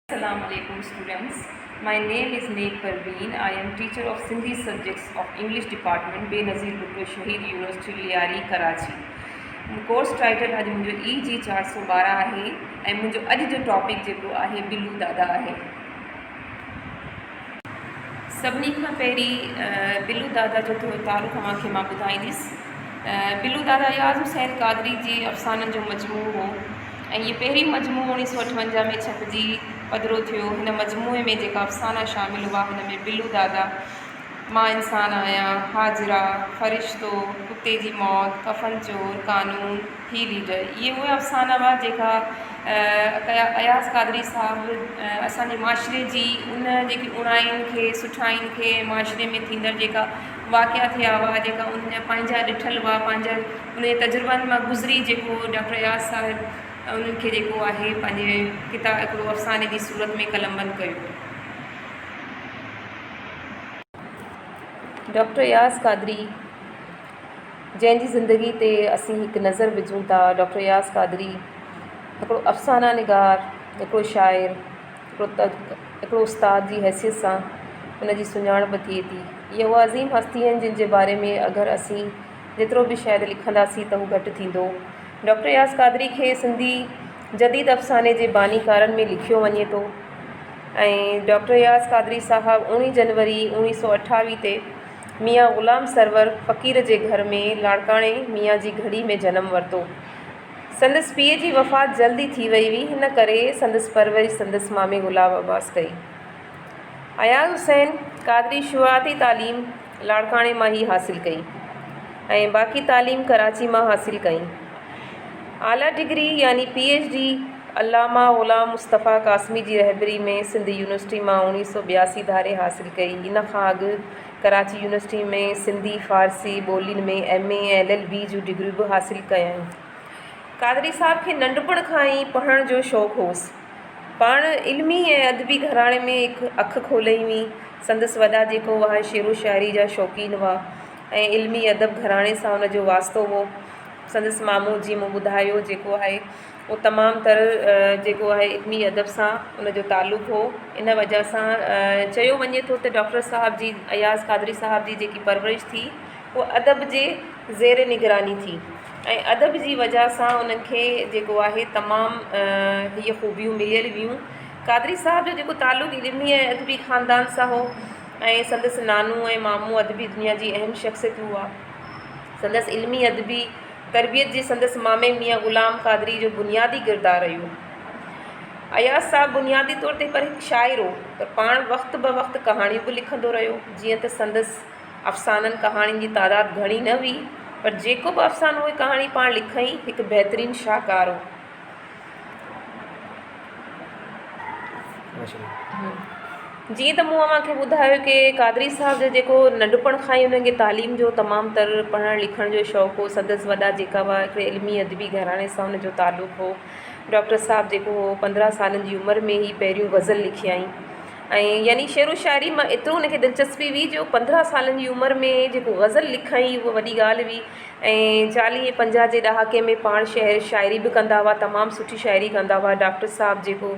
Assalamu alaikum students. My name is Neek Parveen. I am teacher of Sindhi subjects of English department Benazir Bhutto Shahid University Liari Karachi. Course title अॼु मुंहिंजो EG 412 आहे ऐं मुंहिंजो अॼु जो topic जेको आहे बिलू दादा आहे। सभिनी खां पहिरीं बिलू दादा जो थोरो तारुफ़ तव्हांखे मां ॿुधाईंदसि। बिलू दादा याज़ हुसैन कादरी जी अफ़साननि जो मजमूओ हो ऐं इहे पहिरीं मजमूओ 1958 में छपिजी पधिरो थियो। हिन मजमूए में जेका अफ़साना शामिल हुआ हुन में बिलू दादा, मां इंसान आहियां, हाजिरा, फ़रिश्तो, कुते जी मौत, कफ़न चोर, कानून, ही लीडर, इहे उहे अफ़साना हुआ जेका अयाज़ कादरी साहिबु असांजे माशरे जी उन जेकी उणाइनि खे, सुठाइनि खे, माशरे में थींदड़ जेका वाक़िया थिया हुआ, जेका उन पंहिंजा ॾिठल हुआ, पंहिंजा उन तजुर्बनि मां गुज़री, जेको डॉक्टर अयाज़ साहिबु उन्हनि खे जेको आहे पंहिंजे किताब हिकिड़ो अफ़साने जी सूरत में कलमबंद कयो। डॉक्टर अयाज़ कादरी जंहिंजी ज़िंदगी ते असीं हिकु नज़र विझूं था, डॉक्टर अयाज़ कादरी हिकिड़ो अफ़साना निगार, हिकिड़ो शाइर, हिकिड़ो उस्ताद जी हैसियत सां उनजी सुञाणप थिए थी। इहे उहा अज़ीम हस्ती आहिनि जिन जे बारे में अगरि असीं जेतिरो बि शायदि लिखंदासीं त उहो घटि थींदो। डॉक्टर अयाज़ कादरी खे सिंधी जदीद अफ़साने जे बानीकारनि में लिखियो वञे थो ऐं डॉक्टर अयाज़ कादरी साहबु 19 जनवरी 1928 ते मियाँ ग़ुलाम सरवर फ़क़ीर जे घर में लाड़काणे मियाँ जी घड़ी में जनमु वरितो। संदसि पीउ जी वफ़ात जल्दी थी वई हुई, हिन करे संदसि परवरिश संदसि मामे गुलाब अब्बास कई। अयाज़ हुसैन कादरी शुरूआती तालीम लाड़काणे मां ई हासिलु कई ऐं बाक़ी तालीम कराची मां हासिलु कई। आला डिग्री यानी PhD अल्लामा ग़ुलाम मुस्तफ़ा कासमी जी रहबरी में सिंध यूनिवर्सिटी मां 1982 धारे हासिलु कई। इन खां अॻु कराची यूनिवर्सिटी में सिंधी फ़ारसी ॿोलियुनि में MA ऐं LLB जूं डिग्रियूं बि हासिलु कयूं। कादरी साहब खे नंढपण खां ई पढ़ण जो शौक़ु होसि। पाण इल्मी ऐं अदबी घराणे में हिकु अखि खोले हुई। संदसि वॾा जेको आहे शेरो शाइरी जा शौक़ीन हुआ ऐं इल्मी अदब घराणे सां हुनजो वास्तो हो। संदसि मामू जी मूं ॿुधायो जेको आहे उहो तमामु तर जेको आहे इल्मी अदब सां उनजो तालुक़ु हो। इन वजह सां चयो वञे थो त डॉक्टर साहब जी अयाज़ कादरी साहब जी जेकी परवरिश थी उहा अदब जे ज़ेर निगरानी थी ऐं अदब जी वजह सां उन्हनि खे जेको आहे तमामु हीअ ख़ूबियूं मिलियल हुयूं। कादरी साहब जो जेको तालुक़ु इल्मी ऐं अदबी ख़ानदान सां हो ऐं संदसि नानू ऐं मामू अदबी दुनिया जी अहम शख़्सियत हुआ। संदसि इल्मी अदबी तरबियत जे संदसि मामे मियाँ ग़ुलाम कादरी जो बुनियादी किरदारु हुयो। अयाज़ साहब बुनियादी तौर ते पर हिकु शाइर हो त पाण वक़्तु ब वक़्तु कहाणियूं बि लिखंदो रहियो। जीअं त संदसि अफ़साननि कहाणियुनि जी तादादु घणी न हुई, पर जेको बि अफ़सानो उहे कहाणी पाण लिखई हिकु बहितरीनु शाहकार हो। जीअं त मूं अव्हांखे ॿुधायो की कादरी साहब जो जेको नंढपण खां ई उन्हनि खे तालीम जो तमामु तर पढ़णु लिखण जो शौक़ु हो। संदसि वॾा जेका हुआ हिकिड़े इल्मी अदबी घराणे सां हुनजो तालुक़ु हो। डॉक्टर साहब जेको हो 15 सालनि जी उमिरि में ई पहिरियों ग़ज़ल लिखियाईं ऐं यानी शेरो शाइरी मां एतिरो उनखे दिलचस्पी हुई जो 15 सालनि जी उमिरि में जेको ग़ज़ल लिखई उहा वॾी ॻाल्हि हुई। ऐं 40-50 जे ॾहाके में पाण शाइरी बि कंदा हुआ, तमामु सुठी शाइरी कंदा हुआ। डॉक्टर साहब जेको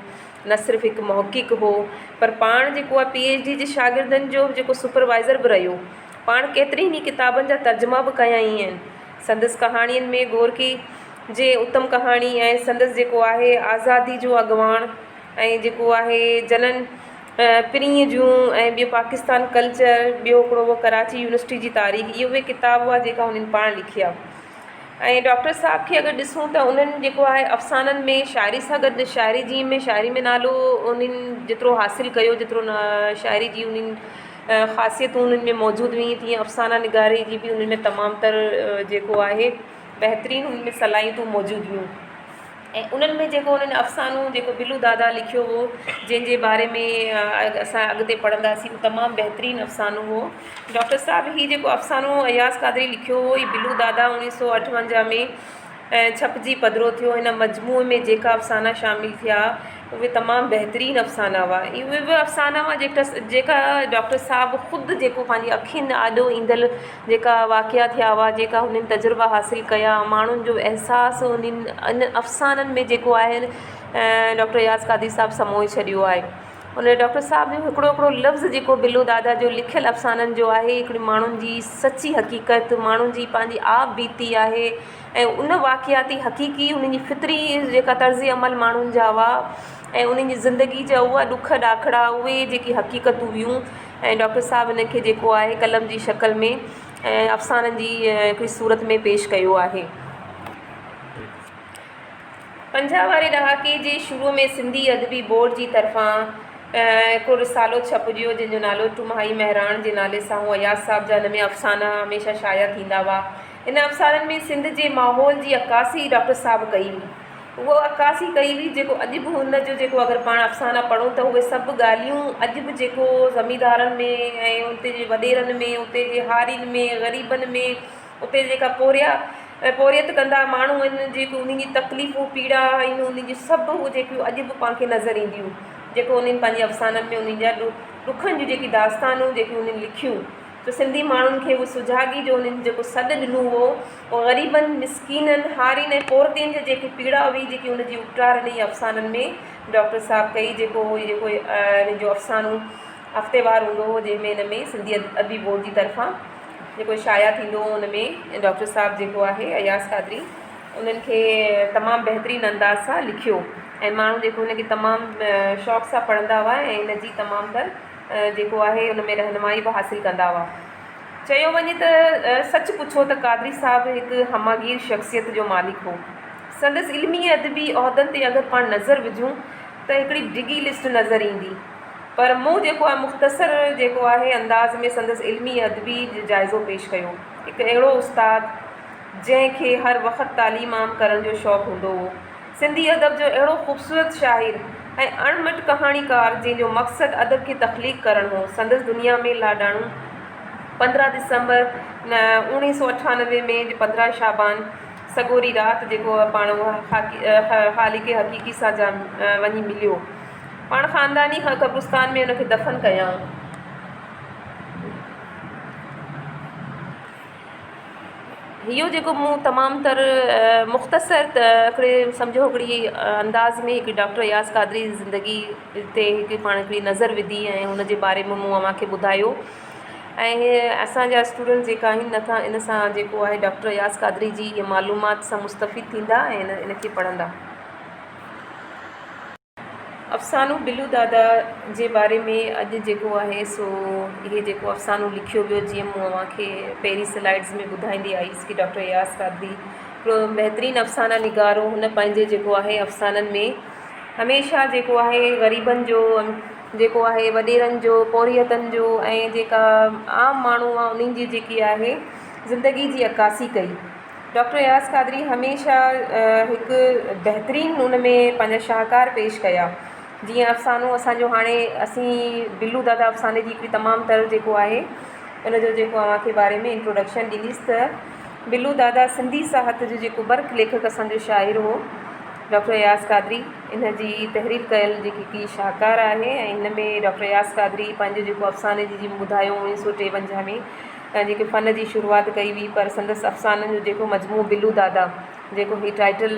न सिर्फ़ु हिकु मुहक़िक़ हो पर पाण जेको आहे PhD जे शागिर्दनि जो जेको सुपरवाइज़र बि रहियो। पाण केतिरनि ई किताबनि जा तर्जुमा बि कया ई आहिनि। संदसि कहाणियुनि में गोरकी जे उत्तम कहाणी ऐं संदसि जेको आहे आज़ादी जो अॻुवाण ऐं जेको आहे जनन पिरीअ जूं ऐं ॿियो पाकिस्तान कल्चर, ॿियो हिकिड़ो उहो कराची यूनिवर्सिटी जी तारीख़, इहे उहे किताब हुआ जेका उन्हनि पाण लिखिया। ऐं डॉक्टर साहब खे अगरि ॾिसूं त उन्हनि जेको आहे अफ़साननि में शाइरी सां गॾु शाइरी में नालो उन्हनि जेतिरो हासिलु कयो, जेतिरो शाइरी जी उन्हनि ख़ासियतूं उन्हनि में मौजूदु हुई, तीअं अफ़साना निगारी जी बि उन्हनि में तमामु तर जेको आहे बहितरीनु उन्हनि में सलाहियतूं मौजूदु हुयूं। ऐं उन्हनि में जेको उन्हनि अफ़सानो जेको बिलू दादा लिखियो हो, जंहिंजे बारे में असां अॻिते पढ़ंदासीं, उहो तमामु बहितरीनु अफ़सानो हो। डॉक्टर साहब ही जेको अफ़सानो अयाज़ कादरी लिखियो हो, हीउ बिलू दादा 1958 में छपिजी पधिरो थियो। हिन मजमूए में जेका अफ़साना शामिलु थिया उहे तमामु बहितरीनु अफ़साना हुआ। उहे बि अफ़साना हुआ जेका डॉक्टर साहब ख़ुदि जेको पंहिंजी अखियुनि आॾो ईंदड़ जेका वाक़िया थिया हुआ, जेका हुननि तजुर्बा हासिलु कया, माण्हुनि जो अहसासु उन्हनि इन अफ़साननि में जेको आहे डॉक्टर याज़ क़ादरी साहब समोए छॾियो आहे। उन डॉक्टर साहब जो हिकिड़ो लफ़्ज़ जेको बिल्लू दादा जो लिखियलु अफ़साननि जो आहे, हिकिड़ी माण्हुनि जी सची हक़ीक़त, माण्हुनि जी पंहिंजी आप बीती आहे ऐं उन वाक़ियाती हक़ीक़ी उन्हनि जी फितरी जेका तर्ज़ अमल माण्हुनि जा हुआ ऐं उन्हनि जी ज़िंदगी जा उहा ॾुख ॾाखड़ा उहे जेकी हक़ीक़तूं हुयूं ऐं डॉक्टर साहब इन खे जेको आहे कलम जी शक्ल में ऐं अफ़साननि जी हिकिड़ी सूरत में पेश कयो आहे। 50 वारे ॾहाके जे शुरूअ में सिंधी अदबी बोर्ड जी तरफ़ां हिकिड़ो रिसालो छपजियो जंहिंजो नालो टुमाही महिराण जे नाले सां हुओ। अयाज़ साहब जा हिन में अफ़साना हमेशह शाया थींदा हुआ। इन अफ़साननि में सिंध जे माहौल जी अकासी डॉक्टर साहब कई हुई। उहो अकासी कई हुई जेको अॼु बि हुनजो जेको अगरि पाण अफ़साना पढ़ूं त उहे सभु ॻाल्हियूं अॼु बि जेको ज़मींदारनि में ऐं उते जे वॾेरनि में, उते जे हारियुनि में, ग़रीबनि में, उते जेका पोरियत कंदा माण्हू आहिनि, जेको उन्हनि जी तकलीफ़ूं पीड़ा आहिनि, उन्हनि जी सभु उहे जेकियूं अॼु बि पाण खे नज़र ईंदियूं, जेको उन्हनि पंहिंजे अफ़साननि में उन्हनि जा ॾुखनि जूं जेकी दास्तानूं जेकी उन्हनि लिखियूं, त सिंधी माण्हुनि खे उहो सुजाॻी जो उन्हनि जेको सॾु ॾिनो हुओ उहो ग़रीबनि, मिसकीननि, हारियुनि ऐं पोरतियुनि जी जेकी पीड़ा हुई, जेकी उनजी उपटार इन अफ़साननि में डॉक्टर साहब कई। जेको इन जो अफ़सानो हफ़्तेवार हूंदो हुओ, जंहिंमें इन में सिंधी अदबी बोर्ड जी तरफ़ां जेको शाया थींदो हुओ, उन में डॉक्टर साहब जेको आहे अयाज़ क़ादरी उन्हनि खे तमामु बहितरीनु अंदाज़ सां लिखियो ऐं माण्हू जेको हुनखे तमामु शौक़ सां पढ़ंदा हुआ ऐं इन जी तमामु तर जेको आहे उन में रहनुमाई बि हासिलु कंदा हुआ। चयो वञे त सच पुछो त क़ादरी साहब हिकु हमागीर शख़्सियत जो मालिक हो। संदसि इल्मी अदबी उहिदनि ते अगरि पाण नज़र विझूं त हिकिड़ी डिघी लिस्ट नज़र ईंदी, पर मूं जेको आहे मुख़्तसर जेको आहे अंदाज़ में संदसि इल्मी अदबी जाइज़ो पेश कयो। हिकु अहिड़ो उस्ताद जंहिंखे हर वक़्तु तालीम आम करण जो शौक़ु हूंदो हो, सिंधी अदब जो अहिड़ो ख़ूबसूरत शाइर ऐं अणमट कहाणीकार जंहिंजो मक़सदु अदब खे तख़लीक़ करणु हो। संदसि दुनिया में लाॾाणो 15 दिसंबर 1998 में 15 शाबान सॻोरी राति जेको पाण ख़ालिक़ हक़ीक़ी सां वञी मिलियो। पाण ख़ानदानी क़ब्रिस्तान में उनखे दफ़न कयां। इहो जेको मूं तमामु तर मुख़्तसर हिकिड़े सम्झो हिकिड़ी अंदाज़ में हिकु डॉक्टर अयाज़ क़ादरी ज़िंदगी ते हिकु पाण हिकिड़ी नज़र विधी ऐं हुनजे बारे में मूं अव्हांखे ॿुधायो ऐं असांजा स्टूडेंट जेका आहिनि नथा इन सां जेको आहे डॉक्टर अयाज़ क़ादरी जी इहे मालूमात सां मुस्तफ़िद थींदा ऐं इनखे पढ़ंदा। अफ़सानो बिल्लू दादा जे बारे में अॼु जेको आहे सो इहे जेको अफ़सानो लिखियो वियो, जीअं मूं अव्हांखे पहिरीं स्लाइड्स में ॿुधाईंदी आईसि कि डॉक्टर अयाज़ क़ादरी हिकिड़ो बहितरीनु अफ़साना निगारो। हुन पंहिंजे जेको आहे अफ़साननि में हमेशह जेको आहे ग़रीबनि जो, जेको आहे वॾेरनि जो, पोरियतनि जो ऐं जेका आम माण्हू आहे उन्हनि जी जेकी आहे ज़िंदगी जी अकासी कई। डॉक्टर अयाज़ क़ादरी हमेशह हिकु बहितरीनु उन में पंहिंजा शाहकार पेश कया। जीअं अफ़सानो असांजो हाणे असीं बिल्लू दादा अफ़साने जी हिकिड़ी तमामु तर जेको आहे उनजो जेको अव्हांखे बारे में इंट्रोडक्शन ॾींदीसि त बिल्लू दादा सिंधी साहित्य जो जेको बर्क़ लेखक असांजो शाइर हो डॉक्टर अयाज़ क़ादरी, इन जी तहरीर कयल जेकी हिकिड़ी शाहकार आहे ऐं हिन में डॉक्टर अयाज़ क़ादरी पंहिंजो जेको अफ़साने जी जीअं ॿुधायो 1953 में जेके फ़न जी शुरूआति कई हुई, पर संदसि अफ़साननि जो जेको मजमू बिल्लू दादा जेको ही टाइटल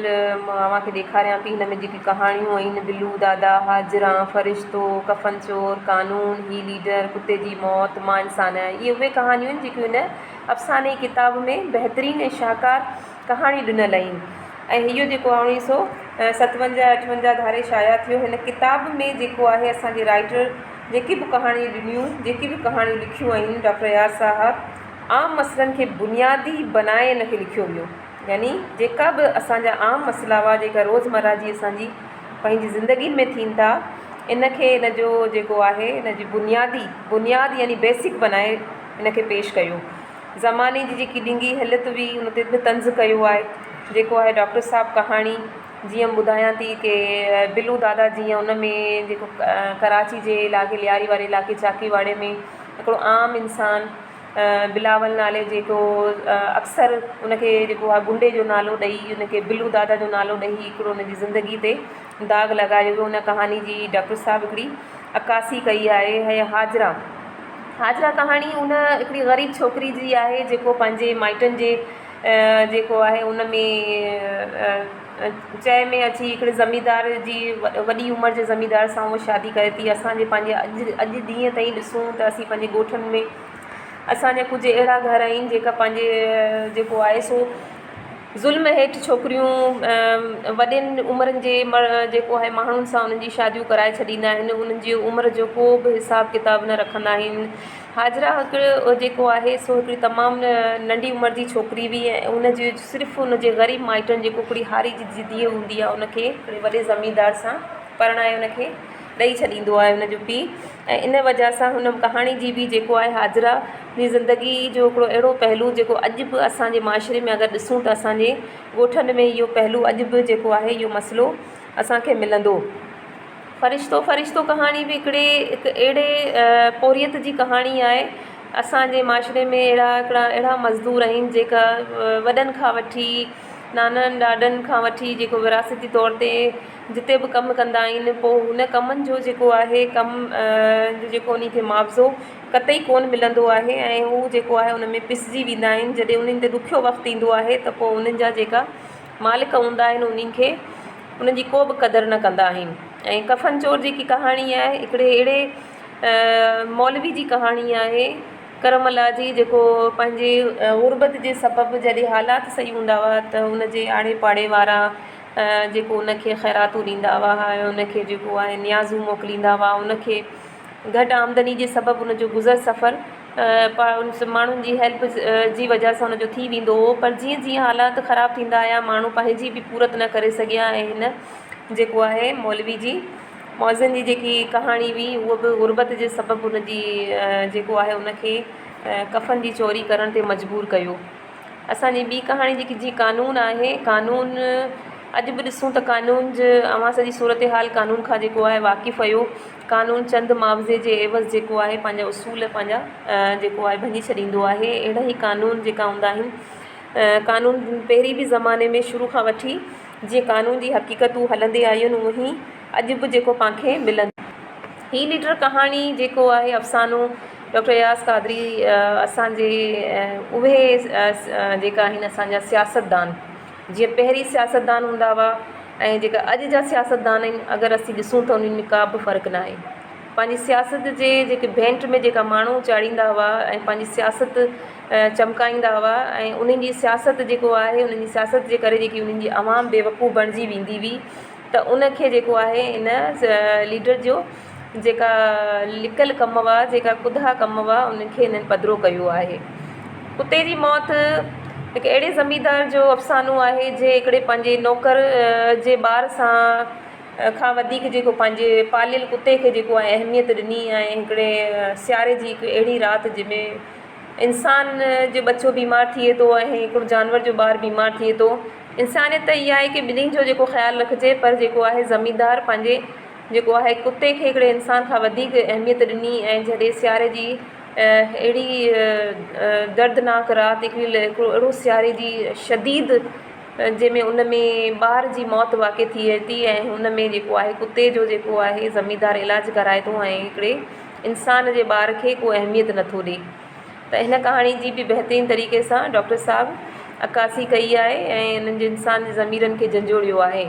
मां अव्हांखे ॾेखारियां थी, हिन में जेकी कहाणियूं आहिनि बिल्लू दादा, हाजरा, फ़रिश्तो, कफ़न चोर, कानून, ही लीडर, कुते जी मौत, मां इंसान आहियां, इहे उहे कहानियूं आहिनि जेकियूं हिन अफ़साने किताब में बहितरीनु ऐं शाहकार कहाणी ॾिनल आहिनि। ऐं इहो जेको आहे 1957-58 धारे शाया थियो। हिन किताब में जेको आहे असांजे राइटर जेकी बि कहाणियूं ॾिनियूं, जेकी बि कहाणियूं लिखियूं आहिनि डॉक्टर अयाज़ साहब आम मसइलनि खे बुनियादी बनाए हिन खे लिखियो वियो। यानी जेका बि असांजा आम मसइला हुआ, जेका रोज़मर्रा जी असांजी पंहिंजी ज़िंदगी में थियनि था, इनखे इन जो जेको आहे इन जी बुनियाद यानी बेसिक बनाए इन खे पेश कयो। ज़माने जी जेकी ॾिंगी हालत हुई उन ते बि तंज़ कयो आहे। जेको आहे डॉक्टर साहब कहाणी जीअं ॿुधायां थी कि बिल्लू दादा जीअं उन में जेको कराची जे इलाइक़े लियारी वारे इलाइक़े चाकीवाड़े में हिकिड़ो आम इंसानु बिलावल नाले जेको अक्सर उनखे जेको आहे गुंडे जो नालो ॾेई उनखे बिल्लू दादा जो नालो ॾेई हिकिड़ो उनजी ज़िंदगी ते दाग़ लॻायो वियो। उन कहानी जी डॉक्टर साहब हिकिड़ी अकासी कई आहे। ऐं हाजरा कहाणी उन हिकिड़ी ग़रीब छोकिरी जी आहे जेको पंहिंजे माइटनि जे जेको आहे उन में चए में अची हिकिड़े ज़मींदार जी वॾी उमिरि जे ज़मींदार सां उहा शादी करे थी। असांजे पंहिंजे अॼु ॾींहं ताईं ॾिसूं त असीं पंहिंजे ॻोठनि में असांजा कुझु अहिड़ा घर आहिनि जेका पंहिंजे जेको आहे सो ज़ुल्म हेठि छोकिरियूं वॾियुनि उमिरिनि जे जेको आहे माण्हुनि सां उन्हनि जी शादियूं कराए छॾींदा आहिनि। उन्हनि जी उमिरि जो को बि हिसाब किताब न रखंदा आहिनि। हाजरा हिकिड़ो जेको आहे सो हिकिड़ी तमामु नंढी उमिरि जी छोकिरी हुई ऐं उनजे सिर्फ़ु उनजे ग़रीब माइटनि जेको हिकिड़ी हारी जी धीअ हूंदी आहे उनखे हिकिड़े वॾे ज़मींदार सां परणाए उनखे ॾेई छॾींदो आहे उनजो पीउ। ऐं इन वजह सां हुन कहाणी जी बि जेको आहे हाजरा जी ज़िंदगी जो हिकिड़ो अहिड़ो पहलू जेको अॼु बि असांजे माशरे में अगरि ॾिसूं त असांजे ॻोठनि में इहो पहलू अॼु बि जेको आहे इहो मसइलो असांखे मिलंदो। फ़रिश्तो कहाणी बि हिकिड़े अहिड़े पोरियत जी कहाणी आहे। असांजे माशरे में अहिड़ा मज़दूर आहिनि जेका वॾनि खां वठी नाननि ॾाॾनि खां वठी जेको विरासती तौर ते जिते बि कमु कंदा आहिनि पोइ हुन कमनि जो जेको आहे जेको उन खे मुआवज़ो कतई कोन मिलंदो आहे ऐं हू जेको आहे उन में पिसिजी वेंदा आहिनि। जॾहिं उन्हनि ते ॾुखियो वक़्तु ईंदो आहे त पोइ उन्हनि जा जेका मालिक हूंदा आहिनि उन्हनि खे उन्हनि जी को बि क़दुरु न कंदा आहिनि। ऐं कफ़न चोर जेकी कहाणी आहे हिकिड़े अहिड़े मौलवी जी कहाणी आहे करमला जी जेको पंहिंजे गुरबत जे सबबु जॾहिं हालात सही हूंदा हुआ त हुनजे आड़े पाड़े वारा जेको उनखे ख़ैरातूं ॾींदा हुआ ऐं उनखे जेको आहे न्याज़ूं मोकिलींदा हुआ। उनखे घटि आमदनी जे सबबु उनजो गुज़र सफ़र माण्हुनि जी हेल्प जी वजह सां उनजो थी वेंदो हो। पर जीअं जीअं हालात ख़राबु थींदा आया माण्हू पंहिंजी बि पूरत न करे सघिया ऐं हिन जेको आहे मौलवी जी मौज़न जी जेकी कहाणी हुई उहा बि गुरबत जे सबबु उनजी जेको आहे उनखे कफ़न जी चोरी करण ते मजबूर कयो। असांजी ॿी कहाणी जेकी जी कानून आहे कानून अॼु बि ॾिसूं त कानून जो अवां सॼी सूरत हाल कानून खां जेको आहे वाक़िफ़ु हुयो। कानून चंद मुआवज़े जे एवज़ जेको आहे पंहिंजा उसूल पंहिंजा जेको आहे भञी छॾींदो आहे। अहिड़ा ई कानून जेका हूंदा आहिनि कानून पहिरीं बि ज़माने में शुरू खां वठी जीअं कानून जी हक़ीक़तूं हलंदे आयूं आहिनि उअं ई अॼु बि जेको पाणखे मिलंदी। ही लीडर कहाणी जेको आहे अफ़सानो डॉक्टर यास कादरी असांजे उहे जेका आहिनि असांजा सियासतदान जीअं पहिरीं सियासतदान हूंदा हुआ ऐं जेका अॼु जा सियासतदान आहिनि अगरि असीं ॾिसूं त उन्हनि में का बि फ़र्क़ु न आहे। पंहिंजी सियासत जे जेके भेंट में जेका माण्हू चाढ़ींदा हुआ ऐं पंहिंजी सियासत चमकाईंदा हुआ ऐं उन्हनि जी सियासत जेको आहे उन्हनि जी सियासत जे करे जेकी उन्हनि जी आवाम बेवकूफ़ बणिजी वेंदी हुई त उनखे जेको आहे इन लीडर जो जेका लिकल कम हुआ जेका कुधा कम हुआ उनखे इन्हनि पधिरो कयो आहे। कुते जी मौत हिकु अहिड़े ज़मींदार जो अफ़सानो आहे जे हिकिड़े पंहिंजे नौकर जे ॿार सां खां वधीक जेको पंहिंजे पालियल कुते खे जेको आहे अहमियत ॾिनी ऐं हिकिड़े सियारे जी हिकु अहिड़ी राति जंहिंमें इंसान जो बच्चो बीमार थिए थो ऐं हिकिड़ो जानवर जो ॿारु बीमार थिए थो। इंसानियत त इहा आहे की ॿिन्ही जो जेको ख़्यालु रखिजे पर जेको आहे ज़मींदार पंहिंजे जेको आहे कुते खे हिकिड़े इंसान खां वधीक अहमियत ॾिनी ऐं जॾहिं सियारे जी अहिड़ी दर्दनाक राति हिकिड़ो अहिड़ो सियारे जी शदीद जंहिंमें उन में ॿार जी मौत वाक़ई थिए थी ऐं हुन में जेको आहे कुते जो जेको आहे ज़मींदार इलाजु कराए थो ऐं हिकिड़े इंसान जे ॿार खे को अहमियत नथो ॾिए। त हिन कहाणी जी बि बहितरीनु तरीक़े सां डॉक्टर साहब अकासी कई आहे ऐं हिननि जे इंसान जे ज़मीरनि खे झंझोड़ियो आहे।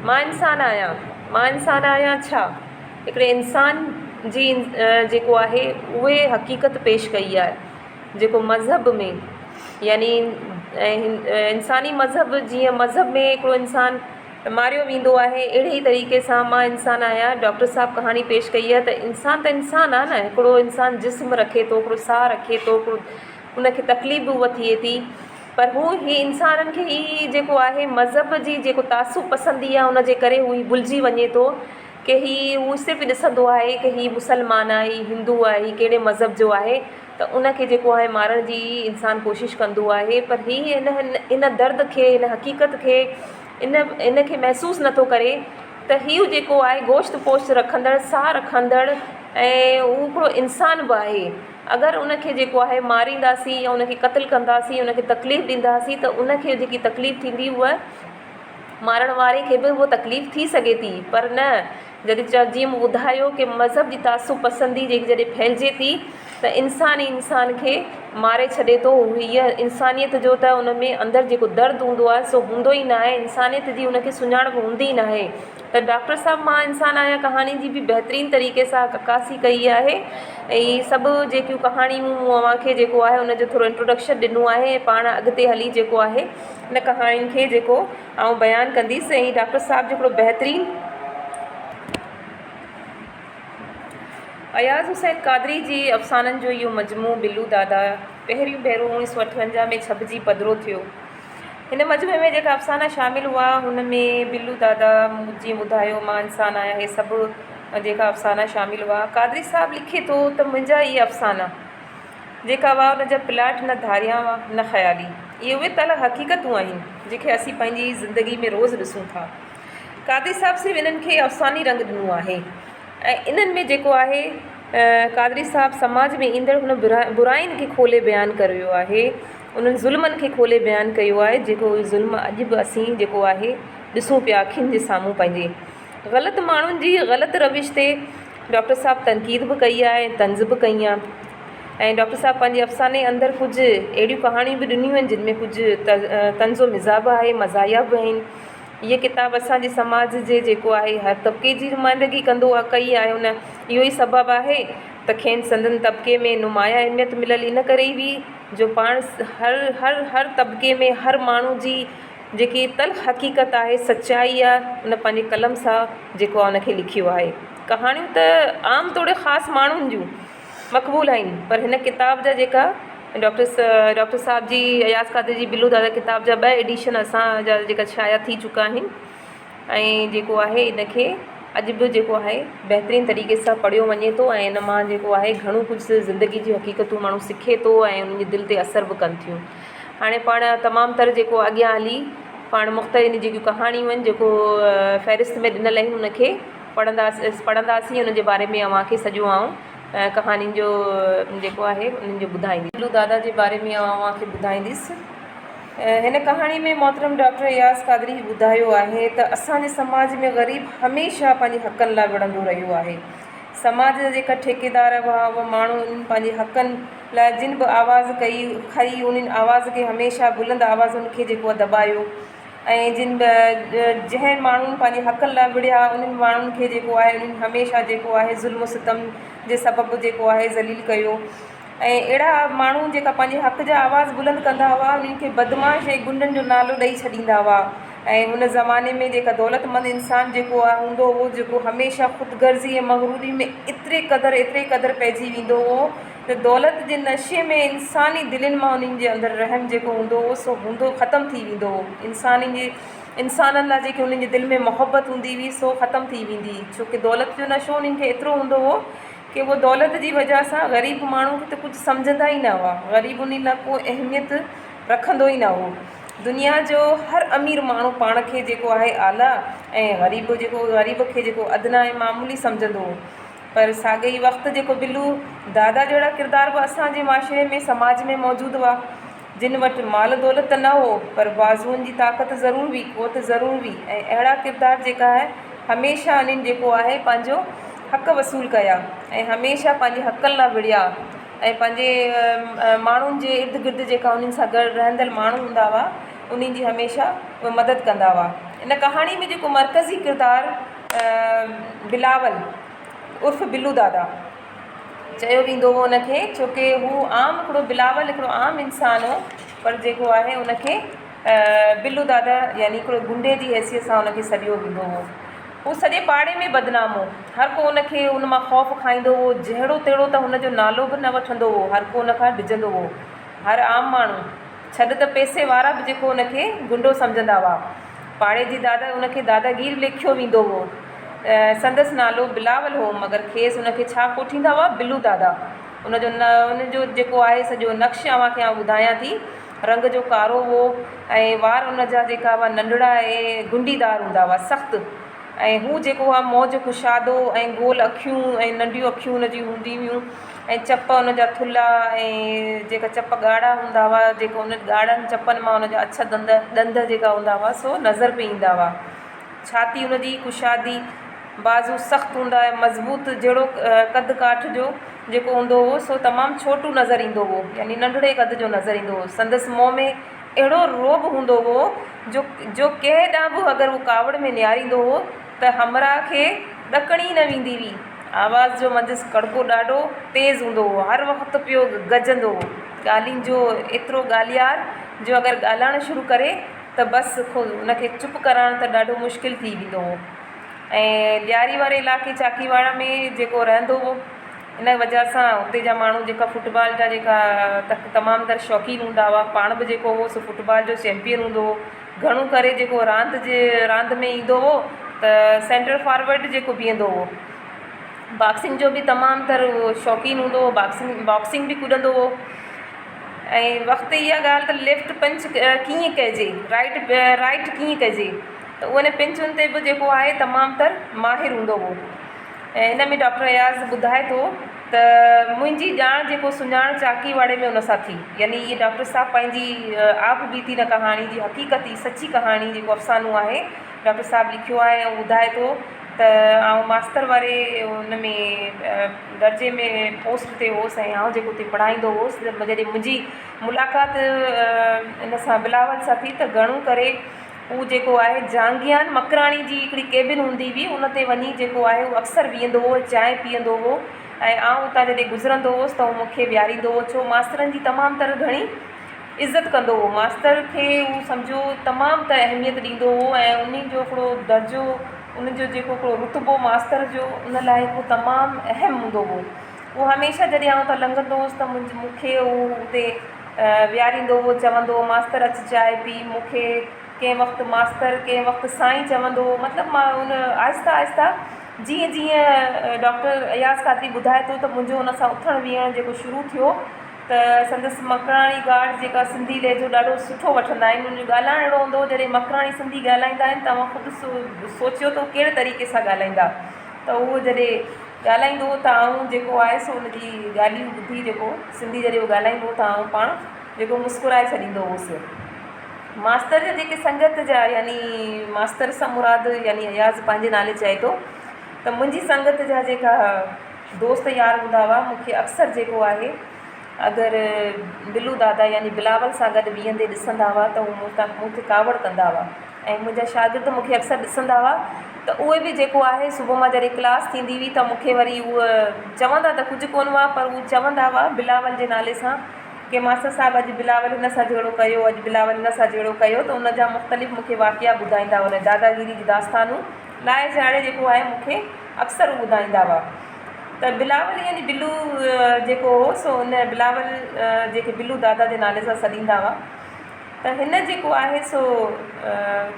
मां इंसान आहियां छा हिकिड़े इंसान जी जेको आहे उहे हक़ीक़त पेश कई आहे जेको मज़हब में यानी इंसानी मज़हब जीअं मज़हब में हिकिड़ो इंसान मारियो वेंदो आहे अहिड़े ई तरीक़े सां मां इंसान आहियां डॉक्टर साहब कहाणी पेश कई आहे त इंसान आहे न हिकिड़ो इंसान जिस्म रखे थो हिकिड़ो साह रखे थो हिकिड़ो उनखे तकलीफ़ बि उहा थिए थी पर हू ही इंसाननि खे ई जेको आहे मज़हब जी जेको तासुब पसंदी आहे उनजे करे हू भुलिजी वञे थो की हू सिर्फ़ु ॾिसंदो आहे की ही मुसलमान आहे ही हिंदू आहे ही कहिड़े मज़हब जो आहे त उनखे जेको आहे मारण जी इंसानु कोशिशि कंदो आहे पर ही इन दर्द खे इन हक़ीक़त खे इनखे महसूसु नथो करे त हीउ जेको आहे गोश्त पोश्त रखंदड़ साह रखंदड़ ऐं हू हिकिड़ो इंसान बि आहे अगरि उनखे जेको आहे मारींदासीं या उनखे क़त्ल कंदासीं, उनखे तकलीफ़ ॾींदासीं त उनखे जेकी तकलीफ़ थींदी उहा मारण वारे खे बि उहा तकलीफ़ थी सघे थी। पर न, जॾहिं जीअं मूं ॿुधायो कि मज़हब जी तासुब पसंदी जेकी जॾहिं फैलिजे थी त इंसान ई इंसान खे मारे छॾे थो। हीअ इंसानियत जो त उन में अंदरि जेको दर्दु हूंदो आहे सो हूंदो ई न आहे, इंसानियत जी उनखे सुञाणप हूंदी ई न आहे। त डॉक्टर साहब मां इंसान आहियां कहाणी जी बि बहितरीनु तरीक़े सां अक्कासी कई आहे ऐं सभु जेकियूं कहाणियूं मूं अव्हांखे जेको आहे उनजो थोरो इंट्रोडक्शन ॾिनो आहे। पाण अॻिते हली जेको आहे इन कहाणियुनि खे जेको आउं बयानु कंदीसि। ऐं डॉक्टर साहब जो हिकिड़ो बहितरीनु अयाज़ हुसैन क़ादरी जी अफ़साननि जो इहो मजमू बिल्लू दादा पहिरियों भेरो 1958 में छपिजी पधिरो थियो। हिन मजमे में जेका अफ़साना शामिलु हुआ हुन में बिल्लू दादा, जीअं ॿुधायो, मां इंसान आहियां, हे सभु जेका अफ़साना शामिलु हुआ। क़ादरी साहब लिखे थो त मुंहिंजा इहे अफ़साना जेका हुआ उनजा प्लाट न धारिया हुआ न ख़्याली, इहे उहे तल हक़ीक़तूं आहिनि जेके असीं पंहिंजी ज़िंदगी में रोज़ु ॾिसूं था। क़ादरी साहब सिर्फ़ु इन्हनि खे अफ़सानी रंग ॾिनो आहे ऐं इन्हनि में जेको आहे क़ादरी साहब समाज में ईंदड़ हुन बुराइनि खे खोले बयानु कयो आहे, उन्हनि ज़ुल्मनि खे खोले बयानु कयो आहे जेको ज़ुल्म अॼु बि असीं जेको आहे ॾिसूं पिया अखियुनि जे साम्हूं। पंहिंजे ग़लति माण्हुनि जी ग़लति रविश ते डॉक्टर साहब तनक़ीद बि कई आहे, तंज़ बि कई आहे। ऐं डॉक्टर साहब पंहिंजे अफ़साने अंदरि कुझु अहिड़ियूं कहाणियूं बि ॾिनियूं आहिनि जिन में कुझु तंज़ो मिज़ाब आहे, मज़ाया बि आहिनि। हीअ किताबु असांजे समाज जे जेको आहे हर तबिके जी नुमाइंदगी कंदो आहे, कई आहे। उन इहो ई सबबु आहे त खेनि संदन तबिके में नुमाया अहमियत मिलियल इन करे ई हुई जो पाण हर हर हर तबिके में हर माण्हू जी जेकी तल हक़ीक़त आहे, सचाई आहे, उन पंहिंजे कलम सां जेको आहे उनखे लिखियो आहे। कहाणियूं त आम तौरु ख़ासि माण्हुनि जूं मक़बूल आहिनि, पर हिन किताब जा जेका डॉक्टर साहब जी अयाज़ क़ादरी जी बिल्लू दादा किताब जा 2 एडिशन असांजा जेका शाया थी चुका आहिनि ऐं जेको आहे इनखे अॼु बि जेको आहे बहितरीनु तरीक़े सां पढ़ियो वञे थो ऐं इन मां जेको आहे घणो कुझु ज़िंदगी जी हक़ीक़तूं माण्हू सिखे थो ऐं उन्हनि जे दिलि ते असर बि कनि थियूं। हाणे पाण तमामु तर जेको अॻियां हली पाण मुख़्तलिफ़ जेकियूं कहाणियूं आहिनि जेको फ़हिरिस्त में ॾिनल आहिनि उनखे पढ़ंदासीं उन जे बारे में अव्हांखे सॼो कहाणियुनि जो जेको आहे उन्हनि जो ॿुधाईंदी। बिल्लू दादा जे बारे में अव्हांखे ॿुधाईंदसि। हिन कहाणी में मोहतरम डॉक्टर अयाज़ क़ादरी ॿुधायो आहे त असांजे समाज में ग़रीब हमेशह पंहिंजे हक़नि लाइ विढ़ंदो रहियो आहे। समाज जा जेका ठेकेदार हुआ उहे माण्हू पंहिंजे हक़नि लाइ जिन बि आवाज़ खई उन्हनि आवाज़ खे हमेशह बुलंद आवाज़ुनि खे जेको आहे दॿायो ऐं जंहिं माण्हुनि पंहिंजे हक़नि लाइ विढ़िया उन्हनि माण्हुनि खे जेको आहे उन्हनि हमेशह जेको आहे ज़ुल्म सितम जे सबबु जेको आहे ज़लील कयो। ऐं अहिड़ा माण्हू जेका पंहिंजे हक़ जा आवाज़ बुलंद कंदा हुआ उन्हनि खे बदमाश ऐं गुंडनि जो नालो ॾेई छॾींदा हुआ। ऐं हुन ज़माने में जेका दौलतमंद इंसान जेको आहे हूंदो हुओ जेको हमेशह ख़ुदगर्ज़ी ऐं मग़रूरी में एतिरे क़दुरु पइजी वेंदो हुओ त दौलत जे नशे में इंसानी दिलनि मां उन्हनि जे अंदरि रहम जेको हूंदो हुओ सो ख़तमु थी वेंदो हो। इंसाननि लाइ जेकी उन्हनि जे दिलि में मोहबत हूंदी हुई सो ख़तमु थी वेंदी, छोकी दौलत जो नशो उन्हनि खे एतिरो हूंदो हुओ कि उहो दौलत जी वजह सां ग़रीब माण्हू खे त कुझु सम्झंदा ई न हुआ, ग़रीब उन लाइ को अहमियत रखंदो ई न हो। दुनिया जो हर अमीर माण्हू पाण खे जेको आहे आला ऐं ग़रीब खे जेको अदना ऐं मामूली सम्झंदो हो। पर साॻे ई वक़्तु जेको बिल्लू दादा जहिड़ा किरदार बि असांजे माशरे में समाज में मौजूदु हुआ जिन वटि माल दौलत न हो पर बाज़ुअनि जी ताक़त ज़रूरु हुई, क़ुवत ज़रूरु हुई। ऐं अहिड़ा किरदार जेका आहे हमेशह उन्हनि जेको आहे पंहिंजो हक़ वसूल कया ऐं हमेशह पंहिंजे हक़नि लाइ विढ़िया ऐं पंहिंजे माण्हुनि जे इर्द गिर्द जेका उन्हनि सां गॾु रहंदड़ माण्हू हूंदा हुआ उन्हनि जी हमेशह उहे मदद कंदा हुआ। इन कहाणी में जेको मरकज़ी किरदारु बिलावल उर्फ़ बिल्लू दादा चयो वेंदो हो उनखे, छोकी हू आम बिलावल हिकिड़ो आम इंसानु हो पर जेको आहे उनखे बिल्लू दादा यानी हिकिड़ो गुंडे जी हैसियत सां उनखे सॾियो वेंदो हो। हू सॼे पाड़े में बदनाम हो, हर को उनखे उन मां ख़ौफ़ खाईंदो हो, जहिड़ो तहिड़ो त हुनजो नालो बि न वठंदो हो, हर को उन खां डिॼंदो हो। हर आम माण्हू छॾ त पैसे वारा बि जेको उनखे गुंडो सम्झंदा हुआ। पाड़े जी उनखे दादागीर लेखियो वेंदो हो। संदसि नालो बिलावल हो मगर खेसि उनखे छा कोठींदा हुआ बिल्लू दादा। उनजो जेको आहे सॼो नक्श अव्हांखे ॿुधायां थी। रंग जो कारो हो ऐं वार उनजा जेका हुआ नंढड़ा ऐं गुंडीदार हूंदा हुआ, सख़्तु ऐं हू जेको आहे मौज कुशादो ऐं गोल अखियूं ऐं नंढियूं अखियूं हुन जी हूंदी हुयूं ऐं चप हुन जा थुल्हा ऐं जेका चप ॻाढ़ा हूंदा हुआ, जेको उन ॻाढ़नि चपनि मां हुन जा अछा ॾंद जेका हूंदा हुआ सो नज़र पे ईंदा हुआ। छाती हुन जी कुशादी, बाज़ू सख़्तु हूंदा ऐं मज़बूत, जहिड़ो कद काठ जो जेको हूंदो हुओ सो तमामु छोटू नज़र ईंदो हुओ, यानी नंढड़े कद जो नज़र ईंदो हुओ। संदसि मुंहं में अहिड़ो रोब हूंदो हुओ जो कंहिं ॾांहुं बि अगरि उहो कावड़ में निहारींदो हुओ त हमरा खे ॾकणी न वेंदी हुई। आवाज़ जो मंदसि कड़को ॾाढो तेज़ हूंदो हुओ, हर वक़्तु पियो गजंदो हुओ। ॻाल्हियुनि जो एतिरो ॻाल्हियार जो अगरि ॻाल्हाइणु शुरू करे त बसि उनखे चुप करणु त ॾाढो मुश्किल थी वेंदो हुओ। ऐं ॾियारी वारे इलाइक़े चाकीवाड़ा में जेको रहंदो हुओ, इन वजह सां उते जा माण्हू जेका फुटबॉल जा जेका तमामु तर शौक़ीन हूंदा हुआ, पाण बि जेको हुओ सो फुटबॉल जो चैम्पियन हूंदो हुओ। घणो करे जेको रांदि में ईंदो हुओ त सेंटर फॉरवर्ड जेको बीहंदो हुओ। बॉक्सिंग जो बि तमामु तर शौक़ीन हूंदो हुओ, बॉक्सिंग बि कुॾंदो हुओ। ऐं वक़्तु इहा ॻाल्हि त लेफ्ट पंच कीअं कजे, राइट कीअं कजे, त उन पिंचुनि ते बि जेको आहे तमामु तर माहिर हूंदो हुओ। ऐं इन में डॉक्टर अयाज़ ॿुधाए थो त मुंहिंजी ॼाण जेको सुञाण चाकीवाड़े में उन सां थी, यानी इहे डॉक्टर साहब पंहिंजी आप बीती न कहाणी जी हक़ीक़ती सची कहाणी जेको अफ़सानो आहे डॉक्टर साहब लिखियो आहे ऐं ॿुधाए थो त आउं मास्तर वारे उन में दर्जे में पोस्ट ते हुअसि ऐं आउं जेको उते पढ़ाईंदो हुअसि। जॾहिं मुंहिंजी मुलाक़ात इन सां बिलावल सां थी त घणो करे हू जेको आहे जहांगीर मकराणी जी हिकिड़ी केबिन हूंदी हुई, उन ते वञी जेको आहे उहो अक्सर बीहंदो हुओ, चांहि पीअंदो हुओ ऐं आउं उतां जॾहिं गुज़रंदो हुअसि त उहो मूंखे विहारींदो हुओ। छो मास्तरनि जी तमामु तर घणी इज़त कंदो हुओ, मास्तर खे उहो सम्झो तमामु त अहमियत ॾींदो हुओ ऐं उन जो हिकिड़ो दर्जो, उनजो जेको हिकिड़ो रुतबो मास्तर जो उन लाइ हिकु तमामु अहम हूंदो हुओ। उहो हमेशह जॾहिं आउं त लंघंदो हुअसि त मूंखे उहो उते विहारींदो हुओ, चवंदो हुओ मास्तर अच चांहि पी। मूंखे कंहिं वक़्तु मास्तर, कंहिं वक़्तु साईं चवंदो हुओ। मतिलबु मां उन आहिस्ता आहिस्ता जीअं जीअं डॉक्टर अयाज़ कादरी ॿुधाए थो त मुंहिंजो उन सां उथणु विहणु जेको शुरू थियो त संदसि मकराणी गार्ड जेका सिंधी लहजो ॾाढो सुठो वठंदा आहिनि। उनजो ॻाल्हाइण अहिड़ो हूंदो हो, जॾहिं मकराणी सिंधी ॻाल्हाईंदा आहिनि तव्हां ख़ुदि सोचियो त कहिड़े तरीक़े सां ॻाल्हाईंदा, त उहो जॾहिं ॻाल्हाईंदो हो त आउं जेको आहे सो उनजी ॻाल्हियूं ॿुधी जेको सिंधी जॾहिं उहो ॻाल्हाईंदो त आउं पाण जेको मुस्कुराए छॾींदो हुउसि। मास्तर जा जेके संगत जा, यानी मास्तर सां मुराद यानी अयाज़ पंहिंजे नाले चए थो त मुंहिंजी संगत जा जेका दोस्त यार हूंदा हुआ, मूंखे अक्सर जेको आहे अगरि बिलू दादा यानी बिलावल सां गॾु बीहंदे ॾिसंदा हुआ त उहे मूंखे कावड़ कंदा हुआ। ऐं मुंहिंजा शागिर्द मूंखे अक्सर ॾिसंदा हुआ त उहे बि जेको आहे सुबुह मां जॾहिं क्लास थींदी हुई त मूंखे वरी उहा चवंदा त कुझु कोन हुआ, पर उहे चवंदा हुआ बिलावल जे नाले सां कि मास्टर साहिबु अॼु बिलावल हिन सां जहिड़ो कयो, अॼु बिलावल हिन सां जहिड़ो कयो, त उन जा मुख़्तलिफ़ मूंखे वाक़िया ॿुधाईंदा हुआ। दादागिरी जी दास्तानूं लाइ चाढ़े जेको आहे मूंखे अक्सर ॿुधाईंदा हुआ। त बिलावल यानी बिलू जेको हो सो उन बिलावल जेके बिलू दादा जे नाले सां सॾींदा हुआ। त हिन जेको आहे सो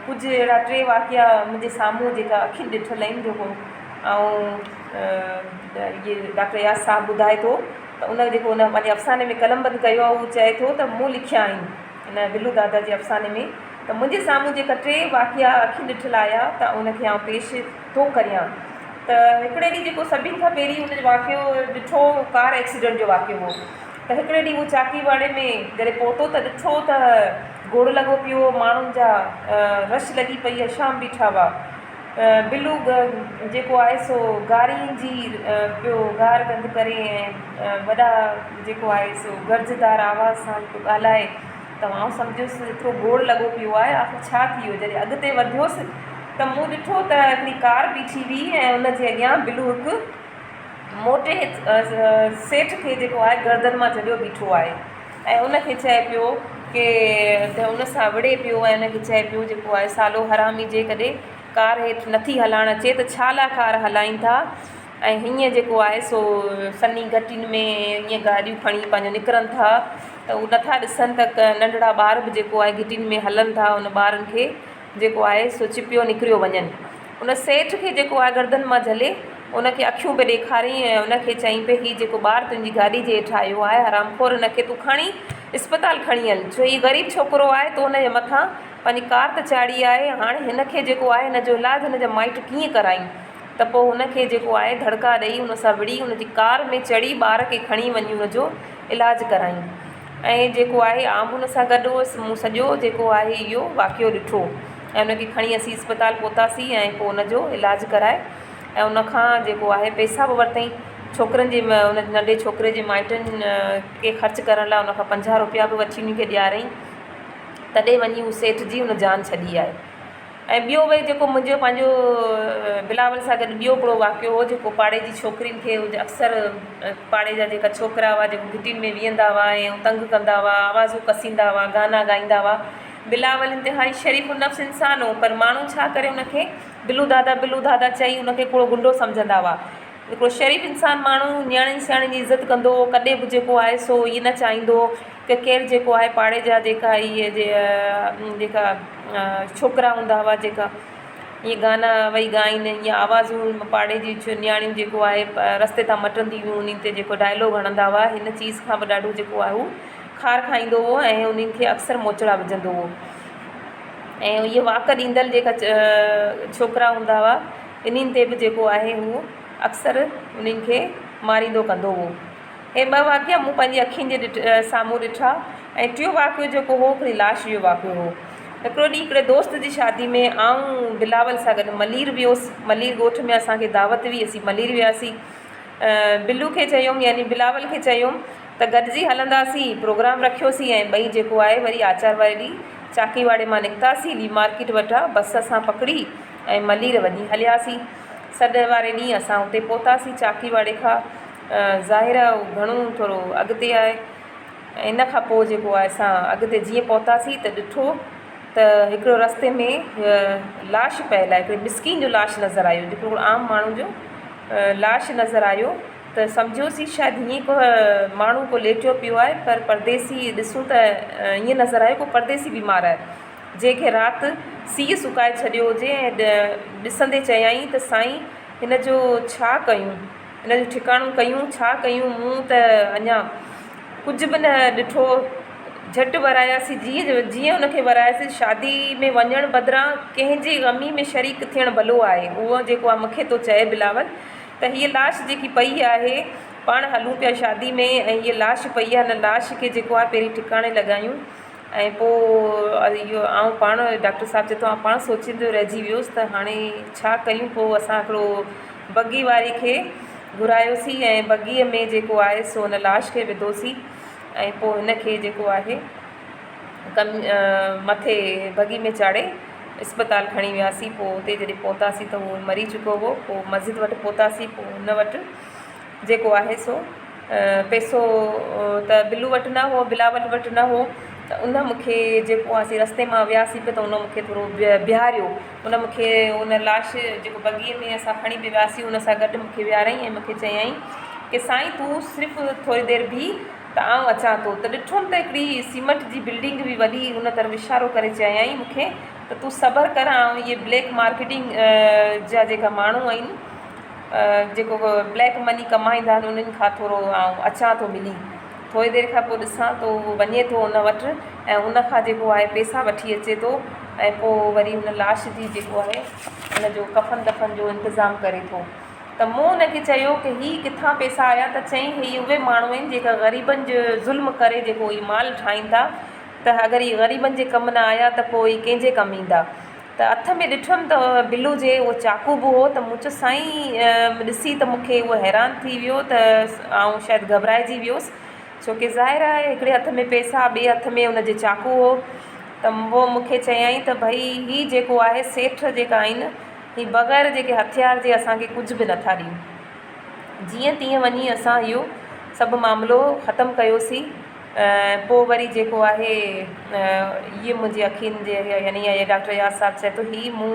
कुझु अहिड़ा 3 वाक़िया मुंहिंजे साम्हूं जेका अखियुनि ॾिठल आहिनि, जेको ऐं इहे डॉक्टर अयाज़ साहब ॿुधाए थो त उन जेको उन पंहिंजे अफ़साने में कलमबंद कयो आहे, उहो चए थो त मूं लिखिया आहिनि इन बिलू दादा जे अफ़साने में। त मुंहिंजे साम्हूं जेका 3 वाक़िया अखियुनि ॾिठल आया त उनखे आउं पेश थो करियां। त हिकिड़े ॾींहुं जेको सभिनि खां पहिरीं उन वाक़ियो ॾिठो कार एक्सीडेंट जो वाक़ियो हो। त हिकिड़े ॾींहुं उहो चाकीवाड़े में जॾहिं पहुतो त ॾिठो त गोड़ लॻो पियो, माण्हुनि जा रश लॻी पई आहे, शाम बीठा हुआ। बिलू जेको आहे सो गारियुनि जी पियो गार गंद करे ऐं वॾा जेको आहे सो गर्जदार आवाज़ सां ॻाल्हाए। त आउं सम्झुसि एतिरो गोड़ लॻो पियो आहे, आख़िर छा थी वियो। जॾहिं अॻिते वधियोसि त मूं ॾिठो त हिकिड़ी कार बीठी हुई ऐं उनजे अॻियां बिलू हिकु मोटे सेठ खे जेको आहे गर्दन मां जॾियो बीठो आहे ऐं उनखे चए पियो कि त उन सां विड़े पियो ऐं उनखे चए पियो जेको आहे सालो हरामी, जे कॾहिं कार हेठि नथी हलाइणु अचे त छा लाइ कार हलाइनि था। ऐं हीअं जेको आहे सो सन्नी घटियुनि में ईअं गाॾियूं खणी पंहिंजो निकिरनि था त उहे नथा ॾिसनि त नंढड़ा ॿार बि जेको आहे घिटियुनि में हलनि था, उन ॿारनि खे जेको आहे सो चिपियो निकिरियो वञनि। उन सेठ खे जेको आहे गर्दन मां झले उनखे अखियूं पे ॾेखारियईं ऐं उनखे चईं पे हीउ जेको ॿारु तुंहिंजी गाॾी जे हेठि आयो आहे हरामखोर, हिनखे तूं खणी इस्पताल खणी हल, छो हीउ ग़रीब छोकिरो आहे, तो हुनजे मथां पंहिंजी कार त चाढ़ी आहे, हाणे हिनखे जेको आहे हिन जो इलाजु हिन जा माइट कीअं करायूं। त पोइ हुनखे जेको आहे धड़का ॾेई हुन सां विड़ी हुनजी कार में चढ़ी ॿार खे खणी वञी हुनजो इलाजु करायूं। ऐं जेको आहे आम्बुन सां गॾु हुअसि, मूं सॼो जेको आहे इहो वाक़ियो ॾिठो ऐं उनखे खणी असीं इस्पताल पहुतासीं ऐं पोइ हुनजो इलाजु कराए ऐं उनखां जेको आहे पैसा बि वरितईं। छोकिरनि जे उन नंढे छोकिरे जे माइटनि खे ख़र्चु करण लाइ उनखां 50 रुपया बि वठी उनखे ॾियारईं, तॾहिं वञी हू सेठ जी हुन जान छॾी आहे। ऐं ॿियो भई जेको मुंहिंजो पंहिंजो बिलावल सां गॾु ॿियो हिकिड़ो वाक़ियो हो, जेको पाड़े जी छोकिरियुनि खे अक्सर पाड़े जा जेका छोकिरा हुआ जेको घिटियुनि में विहंदा हुआ ऐं तंग कंदा हुआ, आवाज़ूं कसींदा हुआ, गाना ॻाईंदा हुआ। बिलावल इंतिहाई शरीफ़ नफ़्स इंसानु हो, पर माण्हू छा करे उनखे बिलू दादा चई उनखे हिकिड़ो गुंडो सम्झंदा हुआ। हिकिड़ो शरीफ़ इंसानु माण्हू न्याणियुनि सियाणियुनि जी इज़त कंदो हो, कॾहिं बि जेको आहे सो इहे न चाहींदो की केरु जेको आहे पाड़े जा जेका इहे जेका छोकिरा हूंदा हुआ जेका ईअं गाना वई ॻाइनि या आवाज़ूं पाड़े जी न्याणियूं जेको आहे रस्ते तां मटंदी हुयूं, उन्हनि ते जेको डायलॉग हणंदा हुआ, हिन चीज़ खां बि ॾाढो जेको आहे हू खार खाईंदो हो ऐं उन्हनि खे अक्सर मोचड़ा विझंदो हो। ऐं इहे वाक ॾींदड़ जेका छोकिरा हूंदा हुआ इन्हनि ते बि जेको आहे हू अक्सर उन्हनि खे मारींदो कंदो हो। हे 2 वाक़िया मूं पंहिंजी अखियुनि जे साम्हूं ॾिठा। ऐं टियों वाक़ियो जेको हो हिकिड़ी लाश जो वाक़ियो हो। हिकिड़ो ॾींहुं हिकिड़े दोस्त जी शादी में आऊं बिलावल सां गॾु मलीर वियोसि। मलीर ॻोठ में असांखे दावत हुई, असीं मलीर वियासीं। बिल्लू खे चयूं यानी बिलावल खे चयूं त गॾिजी हलंदासीं, प्रोग्राम रखियोसीं ऐं ॿई जेको आहे वरी आचार वारे ॾींहुं चाकीवाड़े मां निकितासीं ली मार्केट वटां बस असां पकड़ी ऐं मलीर वञी हलियासीं। सॾ वारे ॾींहुं असां हुते पहुतासीं चाकीवाड़े खां। ज़ाहिर घणो थोरो अॻिते आहे ऐं इन खां पोइ जेको आहे असां अॻिते जीअं पहुतासीं त ॾिठो त हिकिड़ो रस्ते में लाश पियल आहे, हिकिड़े मिस्किन जो लाश नज़र आयो, जेको आम माण्हू जो लाश नज़र आयो। त सम्झोसीं शायदि हीअं को माण्हू को लेटियो पियो आहे, पर परदेसी ॾिसूं त ईअं नज़र आयो को परदेसी बीमार आहे जंहिंखे राति सीउ सुकाए छॾियो हुजे। ऐं ॾिसंदे चयाईं त साईं हिन जो छा कयूं, हिन जो ठिकाणो कयूं, छा कयूं। मूं त अञा कुझु बि न ॾिठो, झटि वरायासीं। जीअं हुनखे वरायासीं, शादी में वञण बदिरां कंहिंजे ग़मी में शरीक थियणु भलो आहे। उहो जेको आहे मूंखे तो चए बिलावल त हीअ लाश जेकी पई आहे, पाण हलूं पिया शादी में ऐं हीअ लाश पई आहे, हिन लाश खे जेको आहे पहिरीं ठिकाणे लॻायूं। ऐं पोइ इहो आउं पाण डॉक्टर साहिबु चए थो पाण सोचींदो रहिजी वियोसि त हाणे छा कयूं। पोइ असां हिकिड़ो बगी वारे खे घुरायोसीं ऐं बगीअ में जेको आहे सो हुन लाश खे विधोसीं ऐं पोइ हिनखे जेको आहे मथे बगी में चाढ़े इस्पताल खणी वियासीं। पोइ हुते जॾहिं पहुतासीं त उहो मरी चुको हो। पोइ मस्जिद वटि पहुतासीं, पोइ हुन वटि जेको आहे सो पैसो त बिलू वटि न हो, बिलावल वटि न हो। त उन मूंखे जेको आहे रस्ते मां वियासीं पिए त उन मूंखे थोरो बिहारियो। उन मूंखे उन लाश जेको बगीअ में असां खणी पिए वियासीं उन सां गॾु मूंखे विहारईं ऐं मूंखे चयाईं की साईं तूं सिर्फ़ु थोरी देरि बीह त आउं अचां थो। त ॾिठोमि त हिकिड़ी सीमेंट जी बिल्डिंग हुई वॾी, उन तरफ़ इशारो करे चयाईं मूंखे त तूं सबर कर, ऐं इहे ब्लैक मार्केटिंग जा जेका माण्हू आहिनि जेको ब्लैक मनी कमाईंदा आहिनि उन्हनि खां थोरो अचां थो मिली। थोरी देरि खां पोइ ॾिसां थो वञे थो उन वटि ऐं उन खां जेको आहे पैसा वठी अचे थो ऐं पोइ वरी हुन लाश जी जेको आहे हुनजो कफ़न दफ़न जो इंतज़ामु करे थो। त मूं हुनखे चयो की हीअ किथां पैसा आया? त चईं हीअ उहे माण्हू आहिनि जेका ग़रीबनि जो ज़ुल्म करे जेको हीअ माल ठाहीनि था, त अगरि हीअ ग़रीबनि जे कमु न आया त पोइ हीअ कंहिंजे कमु ईंदा। त हथ में ॾिठमि त बिलू जे उहो चाकू बि हो। त मूं चयो साईं ॾिसी त मूंखे उहो हैरान थी वियो त ऐं शायदि घबराइजी वियोसि, छोकी ज़ाहिर आहे हिकिड़े हथ में पैसा, ॿिए हथ में हुनजे चाकू हो। त उहो मूंखे चयाईं त भई हीअ जेको आहे सेठ जेका आहिनि हीअ बग़ैर जेके हथियार जे असांखे कुझु बि नथा ॾियनि। जीअं तीअं वञी असां इहो सभु मामिलो ख़तमु कयोसीं। पोइ वरी जेको आहे इहे मुंहिंजी अखियुनि जे यानी इहे डॉक्टर याद साहिबु चए थो हीअ मूं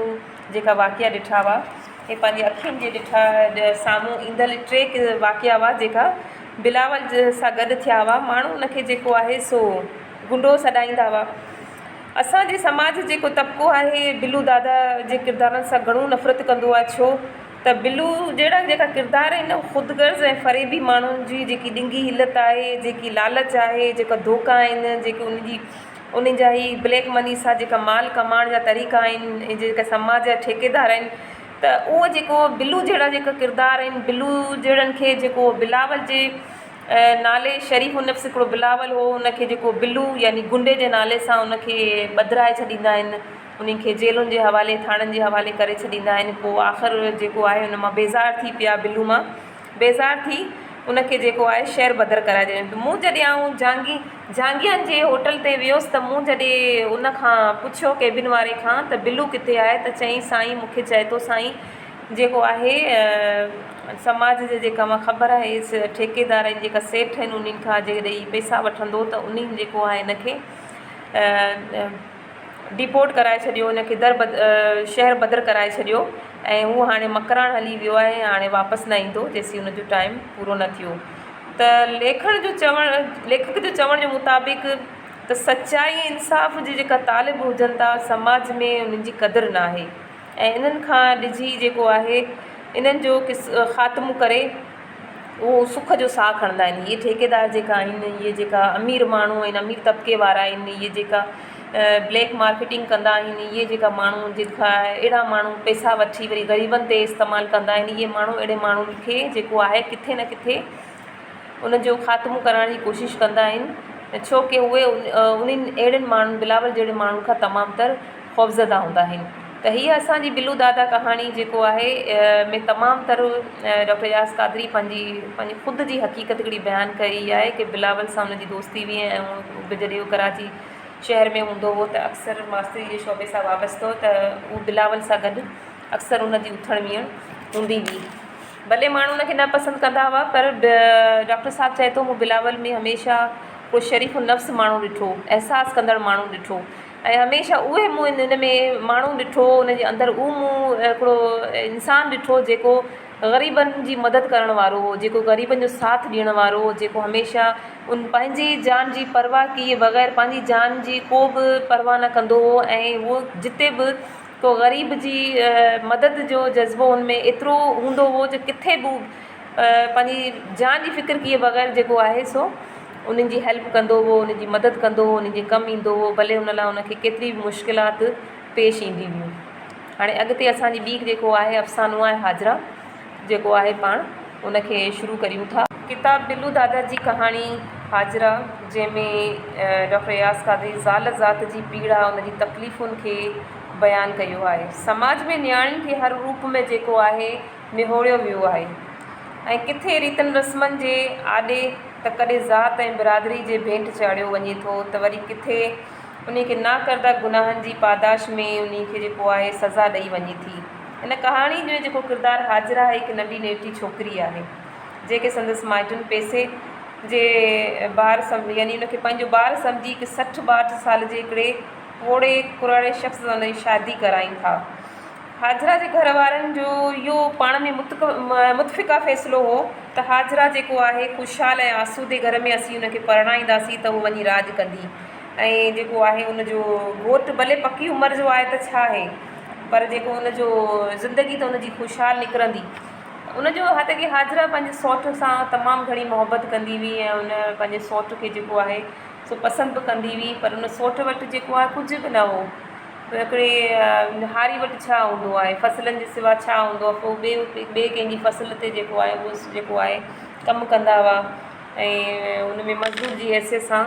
जेका वाक़िया ॾिठा हुआ हे पंहिंजी अखियुनि जे ॾिठा साम्हूं ईंदड़ टे वाक़िया हुआ जेका बिलावल सां गॾु थिया हुआ। माण्हू उनखे जेको आहे सो गुंडो सॾाईंदा हुआ। असांजे समाज जेको तबिको आहे बिलू दादा जे किरदारनि सां घणो नफ़रत कंदो आहे। छो त बिलू जहिड़ा जेका किरदार आहिनि ख़ुदिगर्ज़ ऐं फ़रेबी माण्हुनि जी जेकी ॾिंगी हिलत आहे, जेकी लालच आहे, जेका धोखा आहिनि, जेके उन जा ई ब्लैक मनी सां जेका माल कमाइण जा तरीक़ा आहिनि ऐं जेका समाज जा ठेकेदार आहिनि, त उहो जेको बिलू जहिड़ा जेका किरदार आहिनि, बिलू जहिड़नि खे जेको बिलावल जे नाले शरीफ़ नफ़्स हिकिड़ो बिलावल हो, उनखे जेको बिलू यानी गुंडे जे नाले सां उनखे ॿधाए छॾींदा आहिनि, उन्हनि खे जेलुनि जे हवाले थाणनि जे हवाले करे छॾींदा आहिनि। पोइ आख़िर जेको आहे उन मां बेज़ार थी पिया, बिलू मां बेज़ार थी उनखे जेको आहे शहर बदर कराए ॾियनि। मूं जॾहिं आऊं जांगियनि जे होटल ते वियुसि त मूं जॾहिं उन खां पुछियो केबिन वारे खां त बिलू किथे आहे, त चई साईं मूंखे चए थो साईं जेको आहे समाज जे जेका मां ख़बर आहे इस ठेकेदार आहिनि, जेका सेठ आहिनि, उन्हनि खां जॾहिं पैसा वठंदो त उन्हनि जेको आहे हिनखे डिपोर्ट कराए छॾियो, हुनखे शहर बदर कराए छॾियो ऐं हू हाणे मकराण हली वियो आहे ऐं हाणे वापसि न ईंदो जेसीं हुनजो टाइम पूरो न थियो। त लेखक जो चवण जे मुताबिक़ त सचाई इंसाफ़ जी जेका तालिब हुजनि था समाज में, उन्हनि जी क़दुरु न आहे ऐं इन्हनि खां ॾिसी जेको आहे इन्हनि जो ख़ात्मो करे उहो सुख जो साहु खणंदा आहिनि। इहे ठेकेदार जेका आहिनि, इहे जेका अमीर माण्हू आहिनि, अमीर तबिके वारा आहिनि, इहे जेका ब्लैक मार्केटिंग कंदा आहिनि, इहे जेका माण्हू जेका अहिड़ा माण्हू पैसा वठी वरी ग़रीबनि ते इस्तेमालु कंदा आहिनि, इहे माण्हू अहिड़े माण्हुनि खे जेको आहे किथे न किथे उनजो ख़ात्मो करण जी कोशिशि कंदा आहिनि, छो की उहे उन्हनि अहिड़नि माण्हुनि बिलावल जहिड़े माण्हुनि खां तमामु तर ख़ौफ़ज़दा हूंदा आहिनि। त हीअ असांजी बिलू दादा कहाणी जेको आहे में तमामु तर डॉक्टर यास कादरी पंहिंजी ख़ुदि जी हक़ीक़त हिकिड़ी बयानु कई आहे कि बिलावल सां हुनजी दोस्ती हुई ऐं जॾहिं उहो कराची शहर में हूंदो हो त अक्सर मास्तरी जे शोबे सां वाबस्तो, त उहो बिलावल सां गॾु अक्सर उनजी उथण विहण हूंदी हुई। भले माण्हू उनखे न पसंदि कंदा हुआ, पर डॉक्टर साहब चए थो मूं बिलावल में हमेशह को शरीफ़ नफ़्स माण्हू ॾिठो, अहसासु कंदड़ माण्हू ॾिठो ऐं हमेशह उहे मूं हिन में माण्हू ॾिठो, उनजे अंदरि उहो मूं हिकिड़ो इंसानु ॾिठो जेको ग़रीबनि जी मदद करण वारो हो, जेको ग़रीबनि जो साथ ॾियण वारो हो, जेको हमेशह पंहिंजी जान जी परवाह किए बग़ैर पंहिंजी जान जी को बि परवाह न कंदो हो ऐं उहो जिते बि को ग़रीब जी मदद जो जज़्बो हुनमें एतिरो हूंदो हो जो किथे बि पंहिंजी जान जी फ़िक्र किए बग़ैर जेको आहे सो उन्हनि जी हेल्प कंदो हो, उनजी मदद कंदो हो, उनजे कमु ईंदो हो, भले हुन लाइ उनखे केतिरी बि मुश्किलात पेश ईंदी हुयूं। हाणे अॻिते असांजी ॿी जेको आहे अफ़सानो आहे हाजरा, जेको आहे पाण उनखे शुरू करियूं था। किताब बिलू दादा जी कहाणी हाजरा, जंहिंमें डॉक्टर यास कादरी ज़ाल ज़ात जी पीड़ा, उनजी तकलीफ़ुनि खे बयानु कयो आहे। समाज में नियाणियुनि खे हर रूप में जेको आहे निहोड़ियो वियो आहे ऐं किथे रीतनि रस्मनि जे आॾे त कॾहिं ज़ात ऐं बिरादरी जे भेंट चाढ़ियो वञे थो, त वरी किथे उनखे ना करदा गुनाहनि जी पादाश में उनखे जेको आहे सज़ा ॾेई वञे थी। इन कहाणी जो जेको किरदारु हाजरा आहे, हिकु नंढी नेटी छोकिरी आहे जेके संदसि माइटुनि पैसे जे ॿार यानी उनखे पंहिंजो ॿारु सम्झी हिकु 60-62 साल जे हिकिड़े ओड़े कुराड़े शख़्स सां उनजी शादी कराइनि था। हाजरा जे घर वारनि जो इहो पाण में मुतफ़िक़ा फ़ैसिलो हो त हाजरा जेको आहे ख़ुशहाल ऐं आसूदे घर में असीं उनखे परणाईंदासीं त उहो वञी राज कंदी ऐं जेको आहे उनजो घोटु भले पकी उमिरि जो आहे त छा आहे, पर जेको उनजो ज़िंदगी त उनजी ख़ुशहाल निकिरंदी। उनजो हथ की हाजरा पंहिंजे सौट सां तमामु घणी मोहबत कंदी हुई ऐं उन पंहिंजे सौट खे जेको आहे सो पसंदि बि कंदी हुई, पर उन सौट वटि जेको आहे कुझु बि न हो। हिकिड़े हारी वटि छा हूंदो आहे, फसलनि जे सिवा छा हूंदो आहे, पोइ ॿिए कंहिंजी फसल ते जेको आहे उहो जेको आहे कमु कंदा हुआ ऐं उन में मज़दूर जी हैसियत सां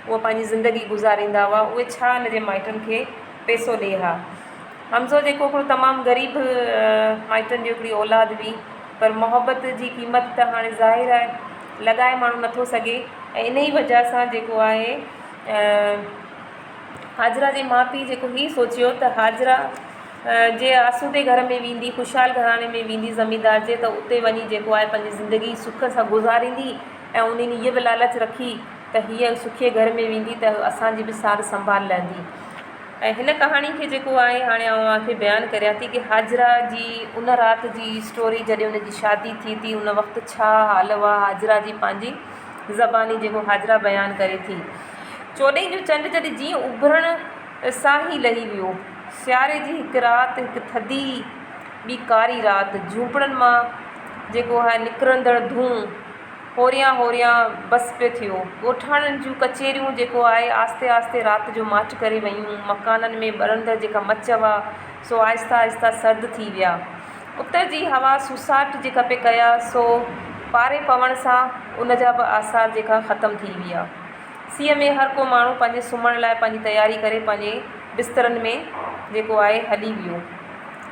उहा पंहिंजी ज़िंदगी गुज़ारींदा हुआ। उहे छा हिनजे माइटनि खे पैसो ॾिए हा। हमज़ो जेको हिकिड़ो तमामु ग़रीब माइटनि जी हिकिड़ी औलाद हुई, पर मोहबत जी क़ीमत त हाणे ज़ाहिर आहे लॻाए माण्हू नथो सघे ऐं इन ई वजह सां जेको आहे हाजरा जे माउ पीउ जेको हीउ सोचियो त हाजरा जे आसूदे घर में वेंदी, ख़ुशहाल घराणे में वेंदी ज़मींदार जे, त उते वञी जेको आहे पंहिंजी ज़िंदगी सुख सां गुज़ारींदी ऐं उन्हनि हीअ बि लालच रखी त हीअ सुठे घर में वेंदी त असांजी बि सार संभाल लहंदी। ऐं हिन कहाणी खे जेको आहे हाणे आउं तव्हांखे बयानु करियां थी कि हाजरा जी उन राति जी स्टोरी, जॾहिं उनजी शादी थी थी उन वक़्तु छा हाल हुआ, हाजरा जी पंहिंजी ज़बानी जेको हाजरा बयानु करे थी। 14 जो चंड जॾहिं जीअं उभरण सां ई लही वियो, सियारे जी हिकु राति हिकु थधी ॿी कारी राति, झूंपड़नि मां जेको आहे निकिरंदड़ धूं, होरियां होरियां बस पियो थियो। ॻोठाणनि जूं कचेरियूं जेको आहे आस्ते आस्ते राति जो माठ करे वयूं। मकाननि में ॿरंदड़ जेका मच हुआ सो आहिस्ता आहिस्ता सर्द थी विया। उतर जी हवा सुसाट जेका पे कया सो पारे पवण सां उन जा बि आसार जेका ख़तमु थी विया। सीअ में हर को माण्हू पंहिंजे सुम्हण लाइ पंहिंजी तयारी करे पंहिंजे बिस्तरनि में जेको आहे हली वियो।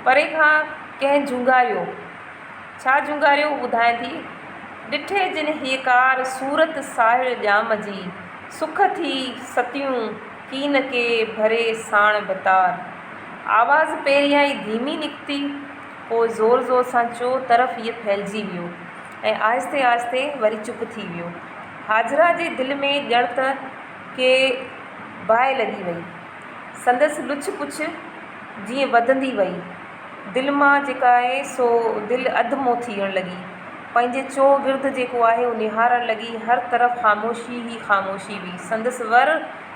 परे खां कंहिं झुंगारियो, छा झुंगारियो ॿुधायां थी। ॾिठे जिन हीकार सूरत साहिड़ ॼाम जी, सुख थी सतियूं कीन के भरे साण बतार। आवाज़ पहिरियां ई धीमी निकिती, पोइ ज़ोर ज़ोर सां चो तरफ़ इहे फैलिजी वियो ऐं आहिस्ते आहिस्ते वरी चुप थी वियो। हाजरा जे दिलि में ॼण त के बाहि लॻी वई। संदसि लुछ पुछ जीअं वधंदी वई। दिलि मां जेका आहे सो दिलि अधमो थियण लॻी। पंहिंजे चोगिर्द जेको आहे उहो निहारण लॻी। हर तरफ़ ख़ामोशी ई ख़ामोशी हुई। संदसि वर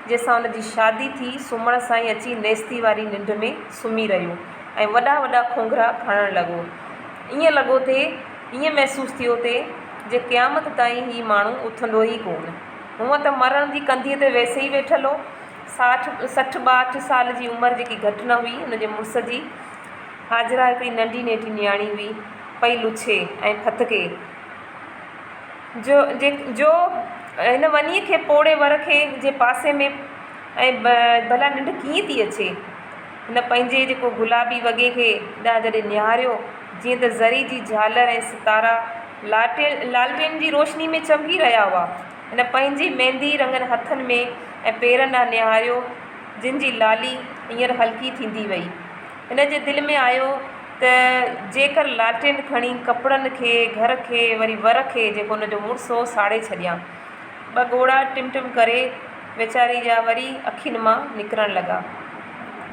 जंहिंसां हुनजी शादी थी सुम्हण सां ई अची नेस्ती वारी निंड में सुम्ही रहियो ऐं वॾा वॾा खोंघरा खणणु लॻो। ईअं लॻो थिए, ईअं महसूसु थियो थिए जे क़यामत ताईं ही माण्हू उथंदो ई कोन। हूअं त मरण जी कंधीअ ते वैसे ई वेठल हो। 60-62 साल जी उमिरि जेकी घटि न हुई हुनजे मुड़ुस जी। हाजरा हिकिड़ी नंढी नेठी न्याणी हुई, पई लुछे ऐं फतके जो हिन वनीअ खे पोड़े वर खे जे पासे में ऐं भला निंड कीअं थी अचे। हिन पंहिंजे जेको गुलाबी वॻे खे ॾांहुं जॾहिं निहारियो, जीअं त ज़री जी झालर ऐं सितारा लालटेन जी रोशनी में चमकी रहिया हुआ। हिन पंहिंजी मेहंदी रंगनि हथनि में ऐं पेरनि ॾांहुं निहारियो, जिन जी लाली हींअर हल्की थींदी वई। हिन जे दिलि में आयो त जेकर लालटेन खणी कपिड़नि खे, घर खे, वरी वर खे जेको हुनजो मुड़ुसु हो साड़े छॾियां। ॿ ॻोड़ा टिम करे वेचारी जा वरी अखियुनि मां निकिरणु लॻा।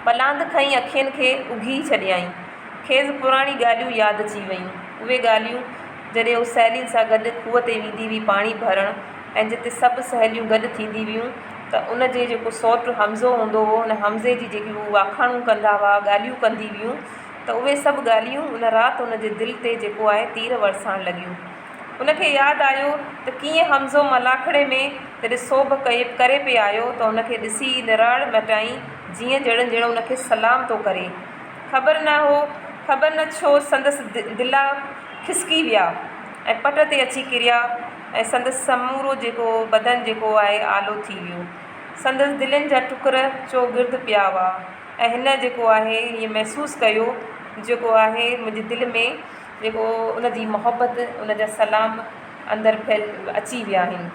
पलांद खईं अखियुनि खे उघी छॾियईं। खेसि पुराणी ॻाल्हियूं यादि अची वयूं। उहे ॻाल्हियूं जॾहिं उहो सहेलियुनि सां गॾु खूह ते वेंदी हुई पाणी भरणु, ऐं जिते सभु सहेलियूं गॾु थींदी हुयूं त उनजे जेको सौटु हमज़ो हूंदो हो, उन हमज़े जी जेकी उहे वाखाणूं कंदा हुआ, ॻाल्हियूं कंदी हुयूं, त उहे सभु ॻाल्हियूं उन राति उनजे दिलि ते जेको आहे तीर वरसाइण लॻियूं। उनखे यादि आयो त कीअं हमज़ो मलाखड़े में जॾहिं सोभ करे पिए आयो त उनखे ॾिसी निराड़ मटाई, जीअं ॼण उनखे सलाम थो करे। ख़बर न छो संदसि दिला खिसकी विया ऐं पट ते अची किरिया ऐं संदसि समूरो जेको बदन जेको आहे आलो थी वियो। संदसि दिलनि जा टुकर चोगिर्द पिया हुआ ऐं हिन जेको आहे हीअं महसूसु कयो जेको आहे मुंहिंजे दिलि में जेको उनजी मोहबत, उनजा सलाम अंदरि अची विया आहिनि।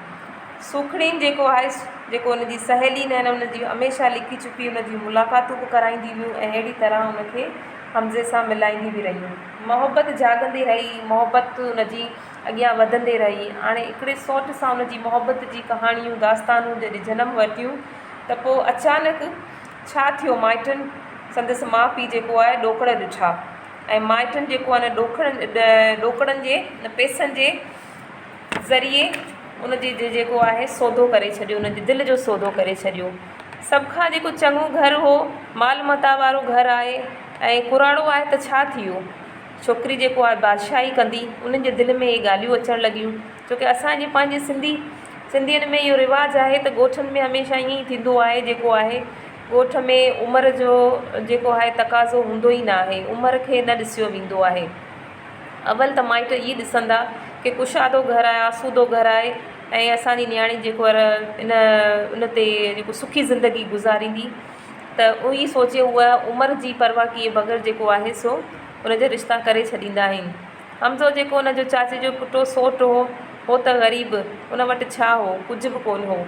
सुखड़ीन जेको आहे जेको उनजी सहेली न उनजी हमेशह लिखी चुकी उनजी मुलाक़ातूं बि कराईंदी हुयूं ऐं अहिड़ी तरह उनखे हमज़े सां मिलाईंदी बि रहियूं। मोहबत जाॻंदी रही, मोहबत उनजी अॻियां वधंदे रही। हाणे हिकिड़े सौट सां उनजी मोहबत जी कहाणियूं दास्तानूं जॾहिं जनमु वरितियूं त पोइ अचानक छा थियो, माइटनि संदसि माउ पीउ जेको आहे ॾोकड़ ॾिठा ऐं माइटनि जेको आहे ॾोकड़नि जे पैसनि जे ज़रिए उनजे जेको आहे सौदो करे छॾियो, उनजे दिलि जो सौदो करे छॾियो। सभ खां जेको चङो घरु हो, माल मता वारो घरु आहे ऐं कुराड़ो आहे त छा थियो, छोकिरी जेको आहे बादशाही कंदी। उन्हनि जे दिलि में इहे ॻाल्हियूं अचणु लॻियूं, छोकी असांजे पंहिंजे सिंधियुनि में इहो रिवाजु आहे त ॻोठनि में हमेशह ईअं ई थींदो आहे। जेको आहे ॻोठ में उमिरि जो जेको आहे तक़ाज़ो हूंदो ई न आहे, उमिरि खे न ॾिसियो वेंदो आहे। अवल त माइट इहे ॾिसंदा की कुशादो घरु आहे, आसूदो घरु आहे ऐं असांजी न्याणी जेको इन ते जेको सुखी ज़िंदगी गुज़ारींदी, त उहो ई सोचे उहा उमिरि जी परवाह किए बग़ैर जेको आहे सो उनजा रिश्ता करे छॾींदा आहिनि। हमज़ो जेको उनजो चाचे जो पुटु सौटु हो त ग़रीब, उन वटि छा हो, कुझु बि कोन हो।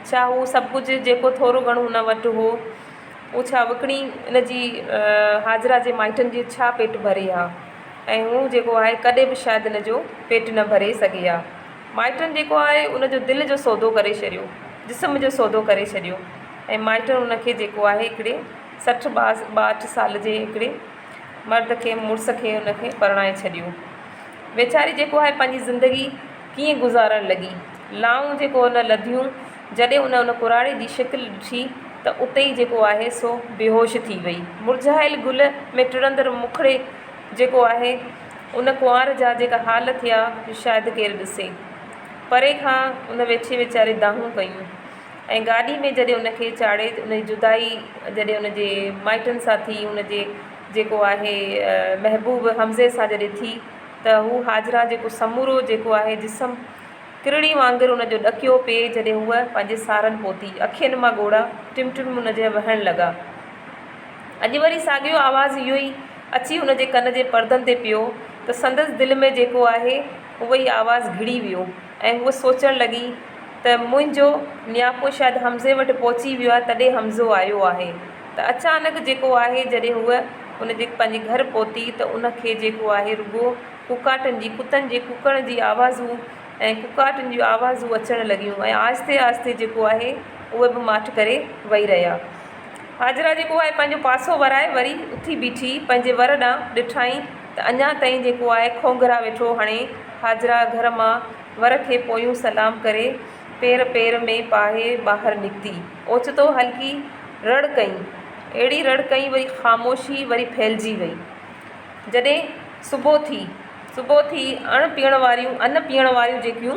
छा हू सभु कुझु जेको थोरो घणो हुन वटि हो उहो छा विकिणी इनजी हाजरा जे माइटनि जे छा पेट भरे हा, ऐं हू जेको आहे कॾहिं बि शायदि हिनजो पेट न भरे सघे हा। माइटनि जेको आहे उनजो दिलि जो सौदो करे छॾियो, जिस्म जो सौदो करे छॾियो ऐं माइटनि उनखे जेको आहे हिकिड़े 60-62 साल जे हिकिड़े मर्द खे, मुड़ुस खे उनखे परणाए छॾियो। वेचारी जेको आहे पंहिंजी ज़िंदगी कीअं गुज़ारणु लॻी। लाऊं जेको उन लधियूं, जॾहिं उन कुराड़े जी शिकिल ॾिठी त उते ई जेको आहे सो बेहोश थी वई। मुरझायल गुल में टिड़ंदड़ मुखड़े जेको आहे उन कुंवार जा जेका हाल थिया शायदि केरु ॾिसे। परे खां उन वेठे वीचारे दाहूं कयूं ऐं गाॾी में जॾहिं उनखे चाढ़े उनजी जुदाई जॾहिं उनजे माइटनि सां थी, उनजे जेको आहे महबूब हमज़े सां जॾहिं थी, त हू हाजरा जेको समूरो जेको आहे जिस्म किरड़ी वांगुरु उनजो ॾकियो पिए जॾहिं हूअ पंहिंजे सारनि पहुती। अखियुनि मां ॻोढ़ा टिम टिम उनजे वहणु लॻा। अॼु वरी साॻियो आवाज़ु इहो ई अची उनजे कन जे परदनि ते पियो त संदसि दिलि में जेको आहे उहो ई आवाज़ु घिड़ी वियो ऐं हूअ सोचणु लॻी त मुंहिंजो नियापो शायदि हमज़े वटि पहुची वियो आहे, तॾहिं हमज़ो आयो आहे। त अचानक जेको आहे जॾहिं हूअ उनजे पंहिंजे घर पहुती त उनखे जेको आहे रुॻो कुकाटनि जी कुतनि जे कुकण जी आवाज़ूं ऐं कुकाटनि जूं आवाज़ूं अचणु लॻियूं ऐं आहिस्ते आहिस्ते जेको आहे उहे बि माठ करे वेही रहिया। हाजरा जेको आहे पंहिंजो पासो वराए वरी उथी बीठी पंहिंजे वर ॾांहुं ॾिठाई त अञा ताईं जेको आहे खोंघरा वेठो हणे। हाजरा घर मां वर खे पोयूं सलाम करे पेर पेर में पाए ॿाहिरि निकिती। ओचितो हल्की रड़ कई, अहिड़ी रड़ कई वरी ख़ामोशी वरी फैलिजी वई। जॾहिं सुबुह थी अण पीअण वारियूं जेकियूं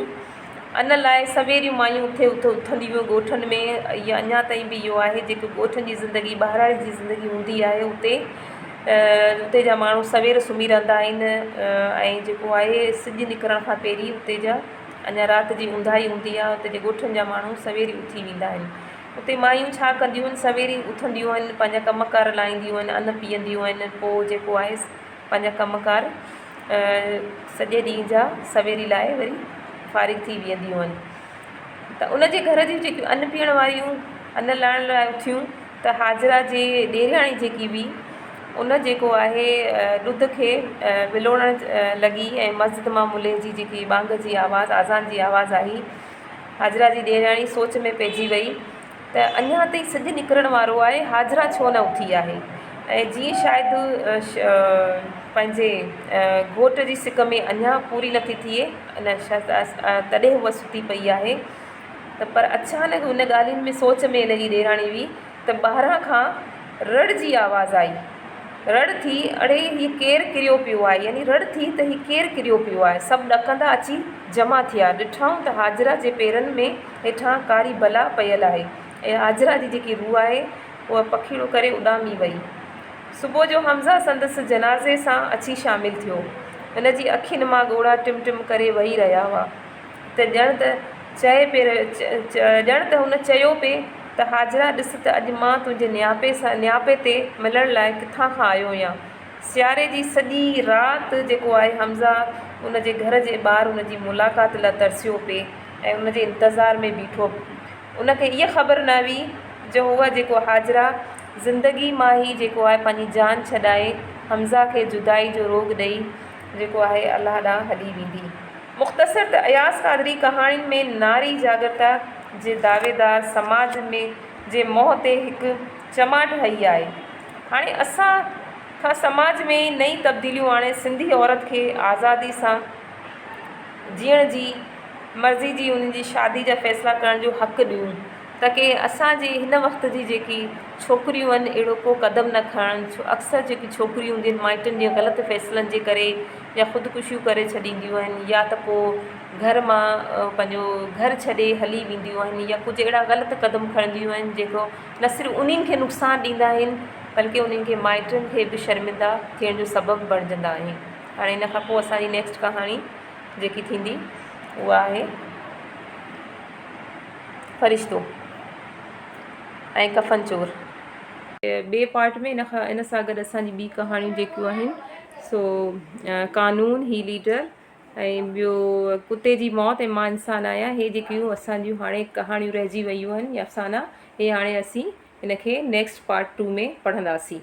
अन लाइ सवेरियूं मायूं उथंदियूं हुयूं ॻोठनि में। इहा अञा ताईं बि इहो आहे जेको ॻोठनि जी ज़िंदगी ॿाहिरां जी ज़िंदगी हूंदी आहे, उते जा माण्हू सवेर सुम्ही रहंदा आहिनि ऐं जेको आहे सिॼु निकिरण खां पहिरीं उते जा अञा राति जी ऊंदाही हूंदी आहे। उते जे ॻोठनि जा माण्हू सवेर उथी वेंदा आहिनि। उते मायूं छा कंदियूं आहिनि, सवेर उथंदियूं आहिनि, पंहिंजा कमकार लाहींदियूं आहिनि, अन्न पीअंदियूं आहिनि, पोइ जेको आहे पंहिंजा कमकार सॼे ॾींहं जा सवेरी लाइ वरी फारिग थी वेंदियूं आहिनि। त उनजे घर जी जेकियूं अन्न पीअण वारियूं अन्न लाहिण लाइ उथियूं त हाजरा जे ॾेराणी जेकी हुई उन जेको आहे ॾुध खे विलोड़ण लॻी ऐं मस्जिद मां मुले जी जेकी बांग जी आवाज़ु आज़ान जी आवाज़ु आई। हाजरा जी ॾेराणी सोच में पइजी वई त अञा ताईं सिॼु निकिरण वारो आहे, हाजरा छो न उथी आहे। ऐं जीअं शायदि पंहिंजे घोट जी सिक में अञा पूरी नथी थिए तॾहिं हूअ सुती पई आहे। त पर अचानक हुन ॻाल्हियुनि में सोच में लॻी ॾेराणी हुई त ॿाहिरां खां रड़ जी आवाज़ु आई। रड़ थी, अड़े हीअ केरु किरियो पियो आहे, यानी रड़ थी त हीअ केरु किरियो पियो आहे। सभु ॾकंदा अची जमा थिया, ॾिठऊं त हाजरा जे पेरनि में हेठां कारी बला पयल आहे ऐं हाजरा जी जेकी रूह आहे उहा पखीड़ो करे उॾामी वई। सुबुह जो हमज़ा संदसि जनाज़े सां अची शामिलु थियो। हुन जी अखियुनि मां ॻोढ़ा टिम टिम करे वेही रहिया हुआ त ॼण त हुन चयो पिए त हाजरा ॾिस त अॼु मां तुंहिंजे नियापे ते मिलण लाइ किथां खां आयो आहियां। सियारे जी सॼी राति जेको आहे हमज़ा उनजे घर जे ॿाहिरि उनजी मुलाक़ात लाइ तरसियो पिए ऐं उनजे इंतज़ार में बीठो। उनखे इहा ख़बर न हुई जो उहा जेको हाजरा ज़िंदगी मां ई जेको आहे पंहिंजी जान छॾाए हमज़ा खे जुदाई जो रोग ॾेई जेको आहे अलाह ॾांहुं हली वेंदी। मुख़्तसर त अयाज़ क़ादरी कहाणियुनि में नारी जागरता जे दावेदार समाज में जे मोह ते हिकु चमाट हई आहे। हाणे असां खां समाज में नई तब्दीलियूं आणे सिंधी औरत खे आज़ादी सां जीअण जी मर्ज़ी जी उन्हनि जी शादी जा फ़ैसिला करण जो हक़ु ॾियूं ताकी असांजे हिन वक़्त जी जेकी छोकिरियूं आहिनि अहिड़ो को क़दम न खणनि। अक्सर जेकी छोकिरियूं हूंदियूं आहिनि माइटनि जे ग़लति फ़ैसिलनि जे करे या ख़ुदिकुशियूं करे छॾींदियूं आहिनि या त पोइ घर मां पंहिंजो घर छॾे हली वेंदियूं आहिनि या कुझु अहिड़ा ग़लति क़दम खणंदियूं आहिनि जेको न सिर्फ़ु उन्हनि खे नुक़सानु ॾींदा आहिनि बल्कि उन्हनि खे माइटनि खे बि शर्मिंदा थियण जो सबबु बणिजंदा आहिनि। हाणे इन खां पोइ असांजी नेक्स्ट कहाणी जेकी थींदी उहा आहे फ़रिश्तो ऐं कफ़न चोर। ॿिए पार्ट में इन सां गॾु असांजी ॿी कहाणियूं जेकियूं आहिनि सो कानून ही लीडर ऐं ॿियो कुते जी मौत ऐं मां इंसान आहियां। हे जेकियूं असांजियूं हाणे कहाणियूं रहिजी वियूं आहिनि या अफ़साना, हे हाणे असीं हिन खे नेक्स्ट पार्ट 2 में पढ़ंदासीं।